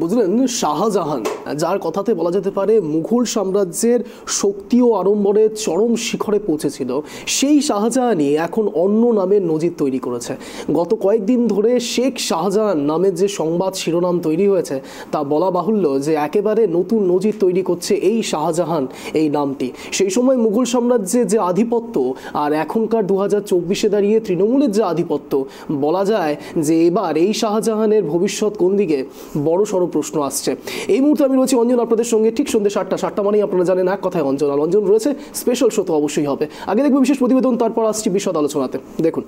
বুঝলেন, শাহজাহান, যার কথাতে বলা যেতে পারে মুঘল সাম্রাজ্যের শক্তি ও আড়ম্বরের চরম শিখরে পৌঁছেছিল, সেই শাহজাহানই এখন অন্য নামের নজির তৈরি করেছে। গত কয়েকদিন ধরে শেখ শাহজাহান নামের যে সংবাদ শিরোনাম তৈরি হয়েছে, তা বলা বাহুল্য যে একেবারে নতুন নজির তৈরি করছে এই শাহজাহান এই নামটি। সেই সময় মুঘল সাম্রাজ্যের যে আধিপত্য আর এখনকার 2024-এ দাঁড়িয়ে তৃণমূলের যে আধিপত্য, বলা যায় যে এবার এই শাহজাহানের ভবিষ্যৎ কোন দিকে বড় সড় প্রশ্ন আসছে। এই মুহূর্তে আমি রয়েছি অঞ্জন আপনাদের সঙ্গে, ঠিক সন্ধ্যে 7টা মানেই আপনারা জানেন এক কথায় অঞ্জন, আর অঞ্জন রয়েছে স্পেশাল শো তো অবশ্যই হবে। আগে দেখবো বিশেষ প্রতিবেদন, তারপর আসছি বিশদ আলোচনাতে। দেখুন।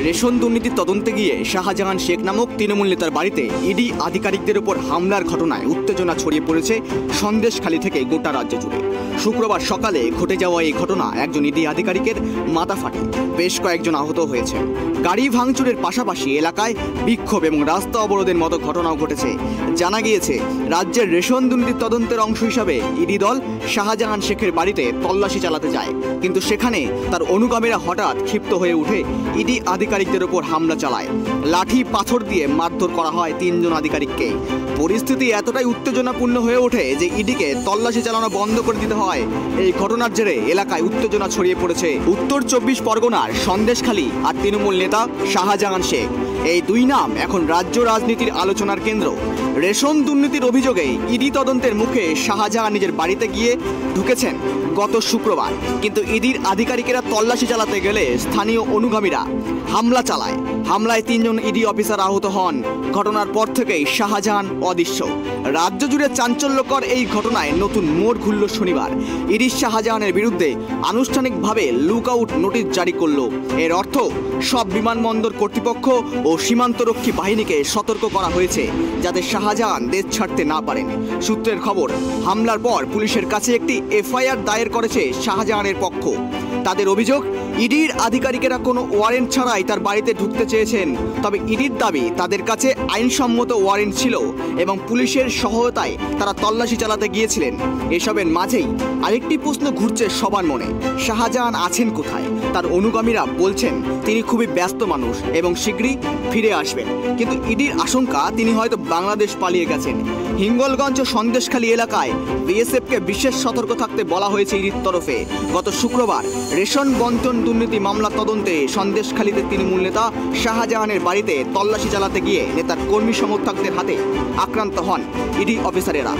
রেশন দুর্নীতির তদন্তে গিয়ে শাহজাহান শেখ নামক তৃণমূল নেতার বাড়িতে ইডি আধিকারিকদের উপর হামলার ঘটনায় উত্তেজনা ছড়িয়ে পড়েছে সন্দেশখালী থেকে গোটা রাজ্য জুড়ে। শুক্রবার সকালে ঘটে যাওয়া এই ঘটনা একজন ইডি আধিকারিকের মাথা ফাটে, বেশ কয়েকজন আহত হয়েছে। গাড়ি ভাঙচুরের পাশাপাশি এলাকায় বিক্ষোভ এবং রাস্তা অবরোধের মতো ঘটনাও ঘটেছে। জানা গিয়েছে, রাজ্যের রেশন দুর্নীতির তদন্তের অংশ হিসাবে ইডি দল শাহজাহান শেখের বাড়িতে তল্লাশি চালাতে যায়, কিন্তু সেখানে তার অনুগামীরা হঠাৎ ক্ষিপ্ত হয়ে উঠে ইডি আধিকারিকদের উপর হামলা চালায়। লাঠি পাথর দিয়ে মারধর করা হয় 3 জন আধিকারিককে। পরিস্থিতি এতটাই উত্তেজনাপূর্ণ হয়ে ওঠে যে ইডিকে তল্লাশি চালানো বন্ধ করে দিতে হয়। এই ঘটনার জেরে এলাকায় উত্তেজনা ছড়িয়ে পড়েছে উত্তর 24 পরগনার সন্দেশখালী আর তৃণমূল নেতা শাহজাহান শেখ। এই দুই নাম এখন রাজ্য রাজনীতির আলোচনার কেন্দ্র। রেশন দুর্নীতির অভিযোগে ইডি তদন্তের মুখে শাহজাহান নিজের বাড়িতে গিয়ে ঢুকেছেন গত শুক্রবার, কিন্তু ইডির আধিকারিকেরা তল্লাশি চালাতে গেলে স্থানীয় অনুগামীরা হামলা চালায়। হামলায় 3 জন ইডি অফিসার আহত হন। ঘটনার পর থেকেই শাহজাহান অদৃশ্য। রাজ্য জুড়ে চাঞ্চল্যকর এই ঘটনায় নতুন মোড় ঘুরল শনিবার। ইডি শাহজাহানের বিরুদ্ধে আনুষ্ঠানিকভাবে লুকআউট নোটিশ জারি করল। এর অর্থ সব বিমানবন্দর কর্তৃপক্ষ ও সীমান্তরক্ষী বাহিনীকে সতর্ক করা হয়েছে যাতে শাহজাহান দেশ ছাড়তে না পারেন। সূত্রের খবর, হামলার পর পুলিশের কাছে একটি এফআইআর দায়ের করেছে শাহজাহানের পক্ষ। তাদের অভিযোগ, ইডির আধিকারিকেরা কোনো ওয়ারেন্ট ছাড়াই তার বাড়িতে ঢুকতে চেয়েছেন। তবে ইডির দাবি তাদের কাছে আইনসম্মত ওয়ারেন্ট ছিল এবং পুলিশের সহায়তায় তারা তল্লাশি চালাতে গিয়েছিলেন। এসবের মাঝেই আরেকটি প্রশ্ন ঘুরছে সবার মনে, শাহজাহান আছেন কোথায়? তার অনুগামীরা বলছেন তিনি খুবই ব্যস্ত মানুষ এবং শীঘ্রই ফিরে আসবেন, কিন্তু ইডির আশঙ্কা তিনি হয়তো বাংলাদেশ পালিয়ে গেছেন। হিঙ্গলগঞ্জ ও সন্দেশখালী এলাকায় বিএসএফকে বিশেষ সতর্ক থাকতে বলা হয়েছে ইডির তরফে। গত শুক্রবার রেশন বন্টন দুর্নীতি মামলা তদন্তে সন্দেশখালীতে তৃণমূল নেতা শাহজাহানের বাড়িতে তল্লাশি চালাতে গিয়ে নেতার কর্মী সমর্থকদের হাতে আক্রান্ত হন ইডি অফিসারেরা।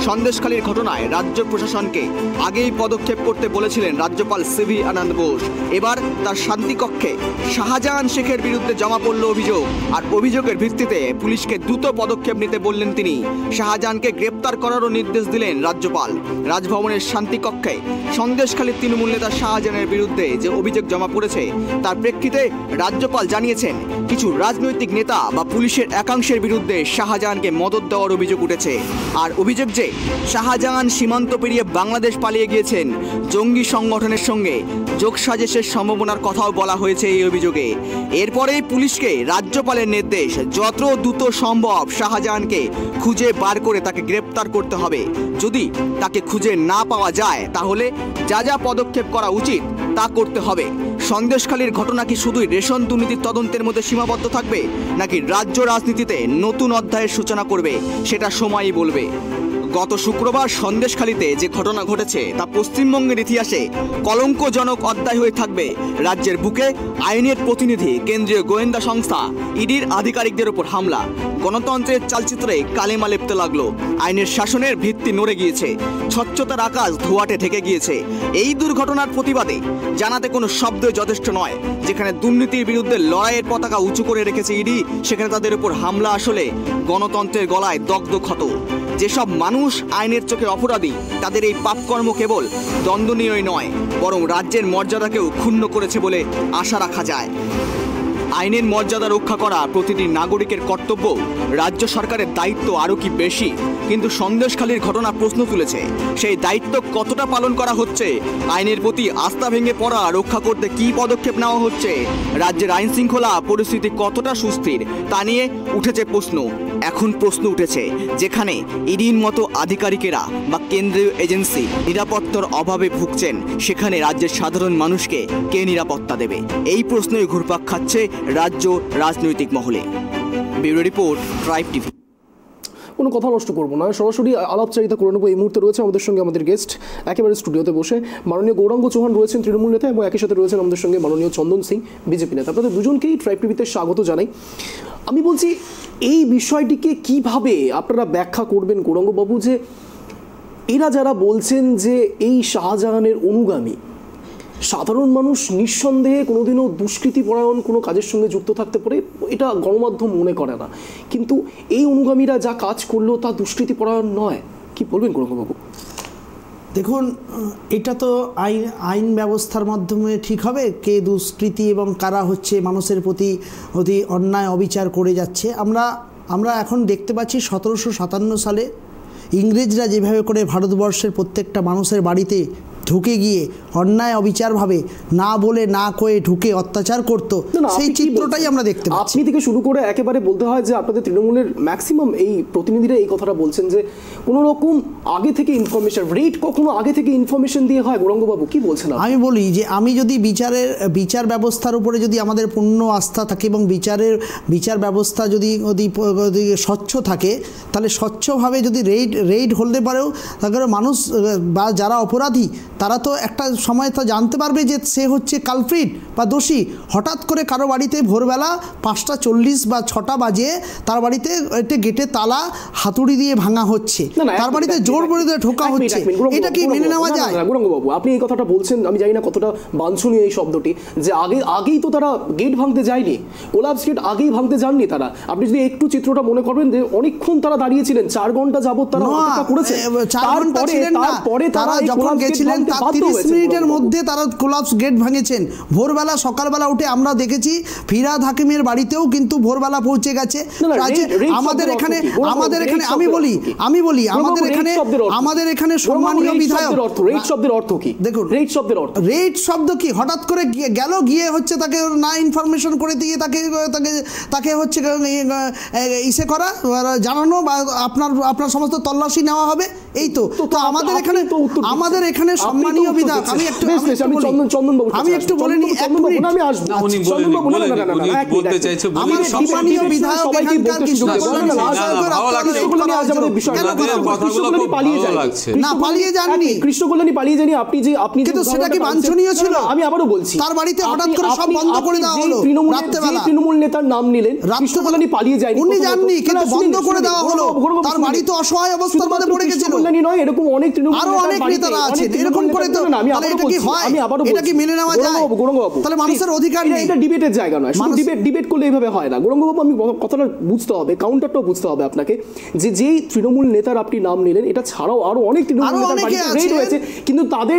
সন্দেশখালীর ঘটনায় রাজ্য প্রশাসনকে আগেই পদক্ষেপ করতে বলেছিলেন রাজ্যপাল সিভি আনন্দ বোস। এবার তার শান্তিকক্ষে শাহজাহান শেখের বিরুদ্ধে জমা পড়ল অভিযোগ, আর অভিযোগের ভিত্তিতে পুলিশকে দ্রুত পদক্ষেপ নিতে বললেন তিনি। শাহজাহানকে গ্রেপ্তার করারও নির্দেশ দিলেন রাজ্যপাল। রাজভবনের শান্তিকক্ষে সন্দেশখালীর তৃণমূল নেতা শাহজাহানের বিরুদ্ধে যে অভিযোগ জমা পড়েছে, তার প্রেক্ষিতে রাজ্যপাল জানিয়েছেন কিছু রাজনৈতিক নেতা বা পুলিশের একাংশের বিরুদ্ধে শাহজাহানকে মদত দেওয়ার অভিযোগ উঠেছে। আর অভিযোগ যে শাহজাহান সীমান্ত পেরিয়ে বাংলাদেশ পালিয়ে গিয়েছেন। জঙ্গি সংগঠনের সঙ্গে যোগসাজশের সম্ভাবনার কথাও বলা হয়েছে এই অভিযোগে। এরপরেই পুলিশকে রাজ্যপালের নির্দেশ, যত দ্রুত সম্ভব শাহজাহানকে খুঁজে বার করে তাকে গ্রেপ্তার করতে হবে। যদি তাকে খুঁজে না পাওয়া যায় তাহলে যা যা পদক্ষেপ করা উচিত তা করতে হবে। সন্দেশখালীর ঘটনা কি শুধুই রেশন দুর্নীতির তদন্তের মধ্যে সীমাবদ্ধ থাকবে, নাকি রাজ্য রাজনীতিতে নতুন অধ্যায়ের সূচনা করবে, সেটা সময়ই বলবে। গত শুক্রবার সন্দেশখালীতে যে ঘটনা ঘটেছে তা পশ্চিমবঙ্গের ইতিহাসে কলঙ্কজনক অধ্যায় হয়ে থাকবে। রাজ্যের বুকে আইনের প্রতিনিধি কেন্দ্রীয় গোয়েন্দা সংস্থা ইডির আধিকারিকদের উপর হামলা। গণতন্ত্রের চালচিত্রে কালিমা লেপতে লাগলো। আইনের শাসনের ভিত্তি নড়ে গিয়েছে। স্বচ্ছতার আকাশ ধোঁয়াটে ঢেকে গিয়েছে। এই দুর্ঘটনার প্রতিবাদে জানাতে কোনো শব্দ যথেষ্ট নয়। যেখানে দুর্নীতির বিরুদ্ধে লড়াইয়ের পতাকা উঁচু করে রেখেছে ইডি, সেখানে তাদের উপর হামলা আসলে গণতন্ত্রের গলায় দগ্ধ ক্ষত। যেসব মানুষ আইনের চোখে অপরাধী, তাদের এই পাপকর্ম কেবল দণ্ডনীয়ই নয়, বরং রাজ্যের মর্যাদাকেও ক্ষুণ্ণ করেছে বলে আশা রাখা যায়। আইনের মর্যাদা রক্ষা করা প্রতিটি নাগরিকের কর্তব্য। রাজ্য সরকারের দায়িত্ব আরও কি বেশি? কিন্তু সন্দেশখালীর ঘটনা প্রশ্ন তুলেছে, সেই দায়িত্ব কতটা পালন করা হচ্ছে? আইনের প্রতি আস্থা ভেঙে পড়া রক্ষা করতে কী পদক্ষেপ নেওয়া হচ্ছে? রাজ্যের আইন শৃঙ্খলা পরিস্থিতি কতটা সুস্থির তা নিয়ে উঠেছে প্রশ্ন। এখন প্রশ্ন উঠেছে, যেখানে ইডির মতো আধিকারিকেরা বা কেন্দ্রীয় এজেন্সি নিরাপত্তার অভাবে ভুগছেন, সেখানে রাজ্যের সাধারণ মানুষকে কে নিরাপত্তা দেবে? এই প্রশ্নই ঘুরপাক খাচ্ছে রাজ্য রাজনৈতিক মহলে। Bureau report, tribe TV. কোনো কথা নষ্ট করবো না, সরাসরি আলাপচারিতা করে নেবো। এই মুহূর্তে রয়েছে আমাদের সঙ্গে আমাদের গেস্ট একেবারে স্টুডিওতে বসে, মাননীয় গৌরাঙ্গ চৌহান রয়েছেন তৃণমূল নেতা, এবং একই সাথে রয়েছেন আমাদের সঙ্গে মাননীয় চন্দন সিং বিজেপি নেতা। আপনাদের দুজনকেই ট্রাইব টিভিতে স্বাগত জানাই। আমি বলছি এই বিষয়টিকে কিভাবে আপনারা ব্যাখ্যা করবেন গৌরাঙ্গবাবু, যে এরা যারা বলছেন যে এই শাহজাহানের অনুগামী, সাধারণ মানুষ নিঃসন্দেহে কোনোদিনও দুষ্কৃতিপরায়ণ কোনো কাজের সঙ্গে যুক্ত থাকতে পারে, এটা গণমাধ্যম মনে করে না, কিন্তু এই অনুগামীরা যা কাজ করলো তা দুষ্কৃতিপরায়ণ নয়। কি বলবেন গৌরাঙ্গবাবু? দেখুন, এটা তো আইন ব্যবস্থার মাধ্যমে ঠিক হবে কে দুষ্কৃতি এবং কারা হচ্ছে মানুষের প্রতি অতি অন্যায় অবিচার করে যাচ্ছে। আমরা এখন দেখতে পাচ্ছি 1757 সালে ইংরেজরা যেভাবে করে ভারতবর্ষের প্রত্যেকটা মানুষের বাড়িতে ঢুকে গিয়ে অন্যায় অবিচারভাবে না বলে না কয়ে ঢুকে অত্যাচার করতো, সেই চিত্রটাই আমরা দেখতে পাচ্ছি। আপনি থেকে শুরু করে একেবারে বলতে হয় যে আপনাদের তৃণমূলের ম্যাক্সিমাম এই প্রতিনিধিরা এই কথাটা বলছেন যে কোনো রকম আগে থেকে ইনফরমেশন, রেট কখনো আগে থেকে ইনফরমেশন দিয়ে হয়। গৌরাঙ্গবাবু কি বলছেন? আমি বলি যে আমি যদি বিচার ব্যবস্থার উপরে যদি আমাদের পূর্ণ আস্থা থাকে এবং বিচার ব্যবস্থা যদি স্বচ্ছ থাকে, তাহলে স্বচ্ছভাবে যদি রেড হতে পারেও, তাহলে মানুষ বা যারা অপরাধী তারা তো একটা সময় তো জানতে পারবে যে সে হচ্ছে কালপ্রিট বা দোষী। হঠাৎ করে কারো বাড়িতে ভোরবেলা 5:40 বা 6টা বাজে তার বাড়িতে একটা গেটে তালা হাতুড়ি দিয়ে ভাঙা হচ্ছে, তার বাড়িতে জোর করে ঢোকা হচ্ছে, এটা কি মেনে নেওয়া যায়? গৌরাঙ্গবাবু, আপনি এই কথাটা বলছেন, আমি জানি না কতটা বাঞ্ছনীয় এই শব্দটি, যে আগেই তো তারা গেট ভাঙতে যায়নি, কোলাপস গেট আগেই ভাঙতে যাননি তারা। আপনি যদি একটু চিত্রটা মনে করবেন যে অনেকক্ষণ তারা দাঁড়িয়েছিলেন, 4 ঘন্টা যাবত তারা অপেক্ষা করেছে। তারপরে তারা যখন গেছিলেন তার 30 মিনিটের মধ্যে তারা কোলাপস গেট ভাঙেছেন। ভোরবেলা সকালবেলা উঠে আমরা দেখেছি ফিরাদ হাকিমের বাড়িতেও কিন্তু ভোরবেলা পৌঁছে গেছে। আমাদের এখানে আমাদের এখানে সম্মানীয় বিধায়ক, রেট শব্দের অর্থ কি? দেখুন, রেট শব্দ কি? হঠাৎ করে গেল, গিয়ে হচ্ছে তাকে না ইনফরমেশন করে দিয়ে তাকে হচ্ছে ইসে করা, জানানো বা আপনার সমস্ত তল্লাশি নেওয়া হবে, এই তো। আমাদের এখানে সম্মানীয় বিধায়ক, আমি একটু বলে নিই, বলতে চাইছে আমার সম্মানীয় বিধায়ক এখানকার পালিয়ে যাননি, কৃষ্ণ কল্যাণী পালিয়ে যাননি। আপনি কিন্তু সেটা কি বাঞ্ছনীয় ছিল? আমি আবারও বলছি, তার বাড়িতে হঠাৎ করে সব বন্ধ করে দেওয়া হলো। তৃণমূল নেতার নাম নিলেন, কৃষ্ণ কল্যাণী পালিয়ে যায়নি, উনি যাননি, কিন্তু বন্ধ করে দেওয়া হলো। তার বাড়ি তো অসহায় অবস্থার মধ্যে পড়ে গেছিল। নয়, এরকম অনেক আরো অনেক নেতারা আছেন এরকম করে। তো এটা কি হয়? এটা কি মেনে নেওয়া যায়? তাহলে মানুষের অধিকার নেই, এটা ডিবেটের জায়গা নয়। ডিবেট করলে এইভাবে হয় না গৌরাঙ্গবাবু। আমি কথাটা বুঝতে হবে, কাউন্টারটাও বুঝতে হবে আপনাকে, যে যেই তৃণমূল নেতার আপনি নাম নিলেন, এটা ছাড়াও আরো অনেক তৃণমূল নেতার বাড়িতে রয়েছে, কিন্তু তাদের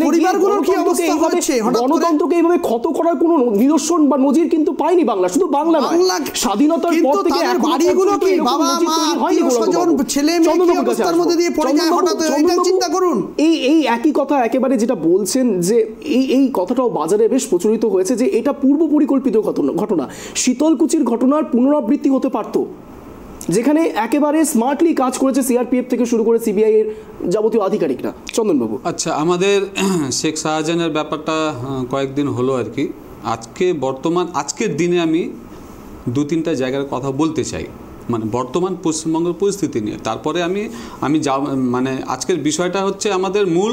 পরিবারগুলোর কি অবস্থা হচ্ছে? গণতন্ত্রকে এইভাবে ক্ষত করার কোনো নিদর্শন বা নজির কিন্তু পায়নি বাংলা, শুধু বাংলা নয়, স্বাধীনতার পর থেকে বাড়িগুলো কি বাবা মা আত্মীয়-স্বজন ছেলে মেয়ে কি অবস্থার মধ্যে দিয়ে পড়ে যায় হঠাৎ? এটা চিন্তা করুন। এই একই কথা একেবারে যেটা বলছেন, যে এই কথাটাও বাজারে বেশ প্রচলিত হয়েছে, যে এটা পূর্ব পরিকল্পিত ঘটনা, শীতলকুচির ঘটনার পুনরাবৃত্তি হতে পারত, যেখানে একেবারে স্মার্টলি কাজ করেছে সিআরপিএফ থেকে শুরু করে সিবিআই এর যাবতীয় আধিকারিকরা। চন্দনবাবু, আচ্ছা, আমাদের শেখ শাহজাহানের ব্যাপারটা কয়েকদিন হলো আর কি। আজকের দিনে আমি 2-3টা জায়গার কথা বলতে চাই, মানে বর্তমান পশ্চিমবঙ্গের পরিস্থিতি নিয়ে। তারপরে আমি মানে আজকের বিষয়টা হচ্ছে আমাদের মূল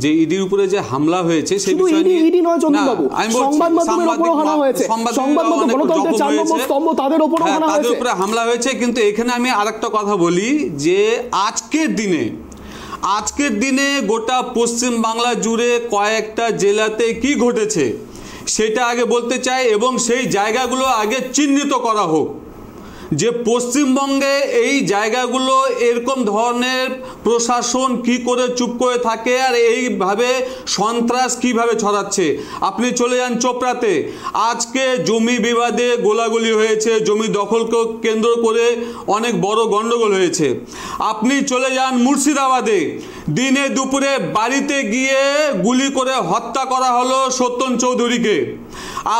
যে ইডির উপরে যে হামলা হয়েছে সেই বিষয় নিয়ে। ইডি নয় চন্দনবাবু, সংবাদ মাধ্যমের উপরে হামলা হয়েছে, সংবাদ মাধ্যম গণতন্ত্রের 4 নম্বর স্তম্ভ, তাদের উপরে হামলা হয়েছে। কিন্তু এখানে আমি আরেকটা কথা বলি, যে আজকের দিনে গোটা পশ্চিম বাংলা জুড়ে কয়েকটা জেলাতে কি ঘটেছে সেটা আগে বলতে চাই, এবং সেই জায়গাগুলো আগে চিহ্নিত করা হোক, যে পশ্চিমবঙ্গে এই জায়গাগুলো এরকম ধরনের প্রশাসন কি করে চুপ করে থাকে আর এইভাবে সন্ত্রাস কিভাবে ছড়াচ্ছে। আপনি চলে যান চোপড়াতে, আজকে জমি বিবাদে গোলাগুলি হয়েছে, জমি দখলকে কেন্দ্র করে অনেক বড় গন্ডগোল হয়েছে। আপনি চলে যান মুর্শিদাবাদে, দিনে দুপুরে বাড়িতে গিয়ে গুলি করে হত্যা করা হলো সত্যন চৌধুরীকে।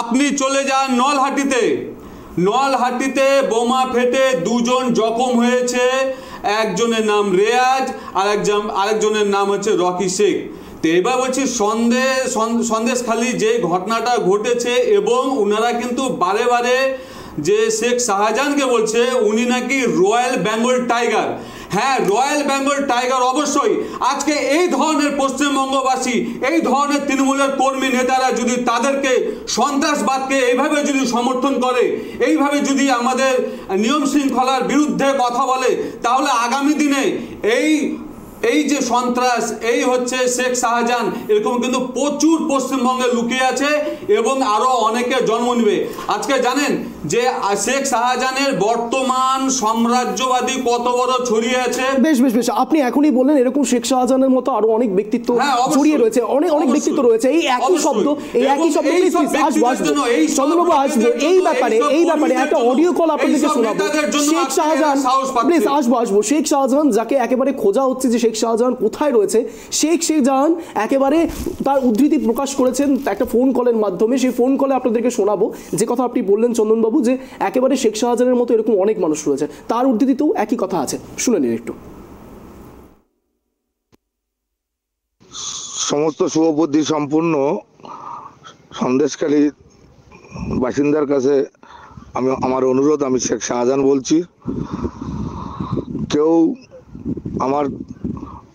আপনি চলে যান নলহাটিতে বোমা ফেটে 2 জন জখম হয়েছে, একজনের নাম রেয়াজ আর আরেকজনের নাম হচ্ছে রকি শেখ। তো এবার বলছি সন্দেশখালি যে ঘটনাটা ঘটেছে, এবং ওনারা কিন্তু বারে বারে যে শেখ শাহজাহানকে বলছে উনি নাকি রয়্যাল বেঙ্গল টাইগার। হ্যাঁ, রয়্যাল বেঙ্গল টাইগার অবশ্যই। আজকে এই ধরনের পশ্চিমবঙ্গবাসী, এই ধরনের তৃণমূলের কর্মী নেতারা যদি তাদেরকে সন্ত্রাসবাদকে এইভাবে যদি সমর্থন করে, এইভাবে যদি আমাদের নিয়ম শৃঙ্খলার বিরুদ্ধে কথা বলে, তাহলে আগামী দিনে এই যে সন্ত্রাস, এই হচ্ছে শেখ শাহজাহান, এরকম কিন্তু প্রচুর পশ্চিমবঙ্গে লুকিয়ে আছে এবং আরো অনেকে জন্ম নেবে। আজকে জানেন যে শেখ শাহজাহানের বর্তমান সাম্রাজ্যবাদী কত বড় ছড়িয়ে আছে। বেশ বেশ বেশ, আপনি এখনই বললেন এরকম শেখ শাহজাহানের মতো আরো অনেক ব্যক্তিত্ব ছড়িয়ে রয়েছে, অনেক ব্যক্তিত্ব রয়েছে। এই একই শব্দ চন্দ্রবাবু আসবো এই ব্যাপারে একটা অডিও কল আপনাদেরকে শোনাবো। শেখ শাহজাহান, প্লিজ আসবো। শেখ শাহজাহান যাকে একেবারে খোঁজা হচ্ছে যে শেখ শাহজাহান কোথায় রয়েছে, শেখ শাহজাহান একেবারে তার উদ্ধৃতি প্রকাশ করেছেন একটা ফোন কলের মাধ্যমে। সেই ফোন কলে আপনাদেরকে শোনাবো যে কথা আপনি বললেন চন্দনবাবু, যে একেবারে শেখ শাহজাহানের মতো এরকম অনেক মানুষ রয়েছে, তার উদ্ধৃতিতেও একই কথা আছে। শুনে নিন একটু। সমস্ত শুভবুদ্ধি সম্পূর্ণ সন্দেশখালী বাসিন্দার কাছে আমার অনুরোধ, আমি শেখ শাহজাহান বলছি। কেউ আমার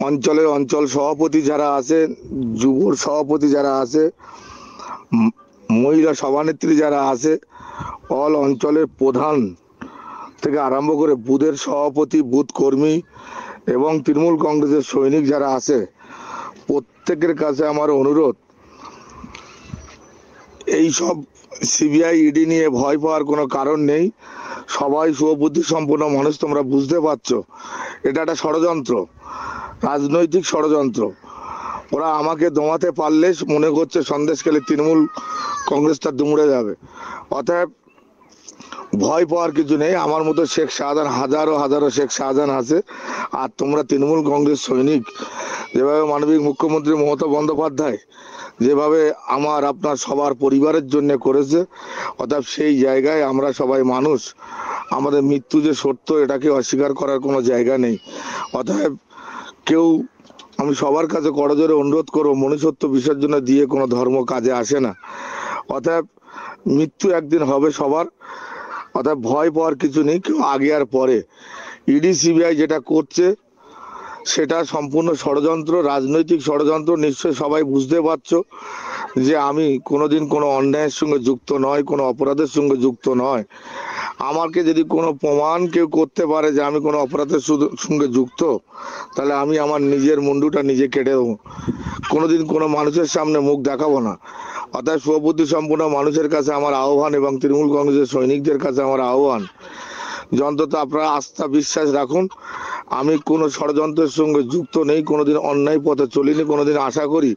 অঞ্চল সভাপতি যারা আছে, যুব সভাপতি যারা আছে, মহিলা সভানেত্রী যারা আছে, অল অঞ্চলের প্রধান থেকে আরম্ভ করে বুথের সভাপতি, বুথ কর্মী এবং তৃণমূল কংগ্রেসের সৈনিক যারা আছে, প্রত্যেকের কাছে আমার অনুরোধ, এই সব সিবিআই ইডি নিয়ে ভয় পাওয়ার কোনো কারণ নেই। সবাই শুভবুদ্ধি সম্পন্ন মানুষ, তোমরা বুঝতে পারছো এটা একটা ষড়যন্ত্র, রাজনৈতিক ষড়যন্ত্র। ওরা আমাকে দমাতে পারলে মনে করছে সন্দেশখালী তৃণমূল কংগ্রেসটা দুমড়ে যাবে। অতএব ভয় পাওয়ার কিছু নেই। আমার মতো শেখ শাহজাহান হাজারো শেখ শাহজাহান আছে। আর তোমরা তৃণমূল কংগ্রেস সৈনিক, যেভাবে মাননীয় মুখ্যমন্ত্রী মমতা বন্দ্যোপাধ্যায় যেভাবে আপনার সবার পরিবারের জন্য করেছে, অতএব সেই জায়গায় আমরা সবাই মানুষ, আমাদের মৃত্যু যে সত্য এটাকে অস্বীকার করার কোনো জায়গা নেই। অতএব আমি সবার কাছে করজোরে অনুরোধ করবো, মনুষ্যত্ব বিসর্জনে দিয়ে কোনো ধর্ম কাজে আসে না। অতএব মৃত্যু একদিন হবে সবার, অতএব ভয় পাওয়ার কিছু নেই। কেউ আগে আর পরে ইডি সিবিআই যেটা করছে সেটা সম্পূর্ণ ষড়যন্ত্র, রাজনৈতিক ষড়যন্ত্র। নিশ্চয়ই সবাই বুঝতে পারছো যে আমি কোনোদিন কোনো অন্যায়ের সঙ্গে যুক্ত নয়, কোনো অপরাধের সঙ্গে যুক্ত নয়। আমাকে যদি কোনো প্রমাণ কেউ করতে পারে যে আমি কোনো অপরাধের সঙ্গে যুক্ত, তাহলে আমি আমার নিজের মুন্ডুটা নিজে কেটে দেবো, কোনোদিন কোনো মানুষের সামনে মুখ দেখাবো না। অর্থাৎ শুভবুদ্ধি সম্পূর্ণ মানুষের কাছে আমার আহ্বান এবং তৃণমূল কংগ্রেসের সৈনিকদের কাছে আমার আহ্বান, যন্তত আপনারা আস্থা বিশ্বাস রাখুন। আমি কোনো ষড়যন্ত্রের সঙ্গে যুক্ত নেই, কোনোদিন অন্যায় পথে চলিনি, কোনোদিন আশা করি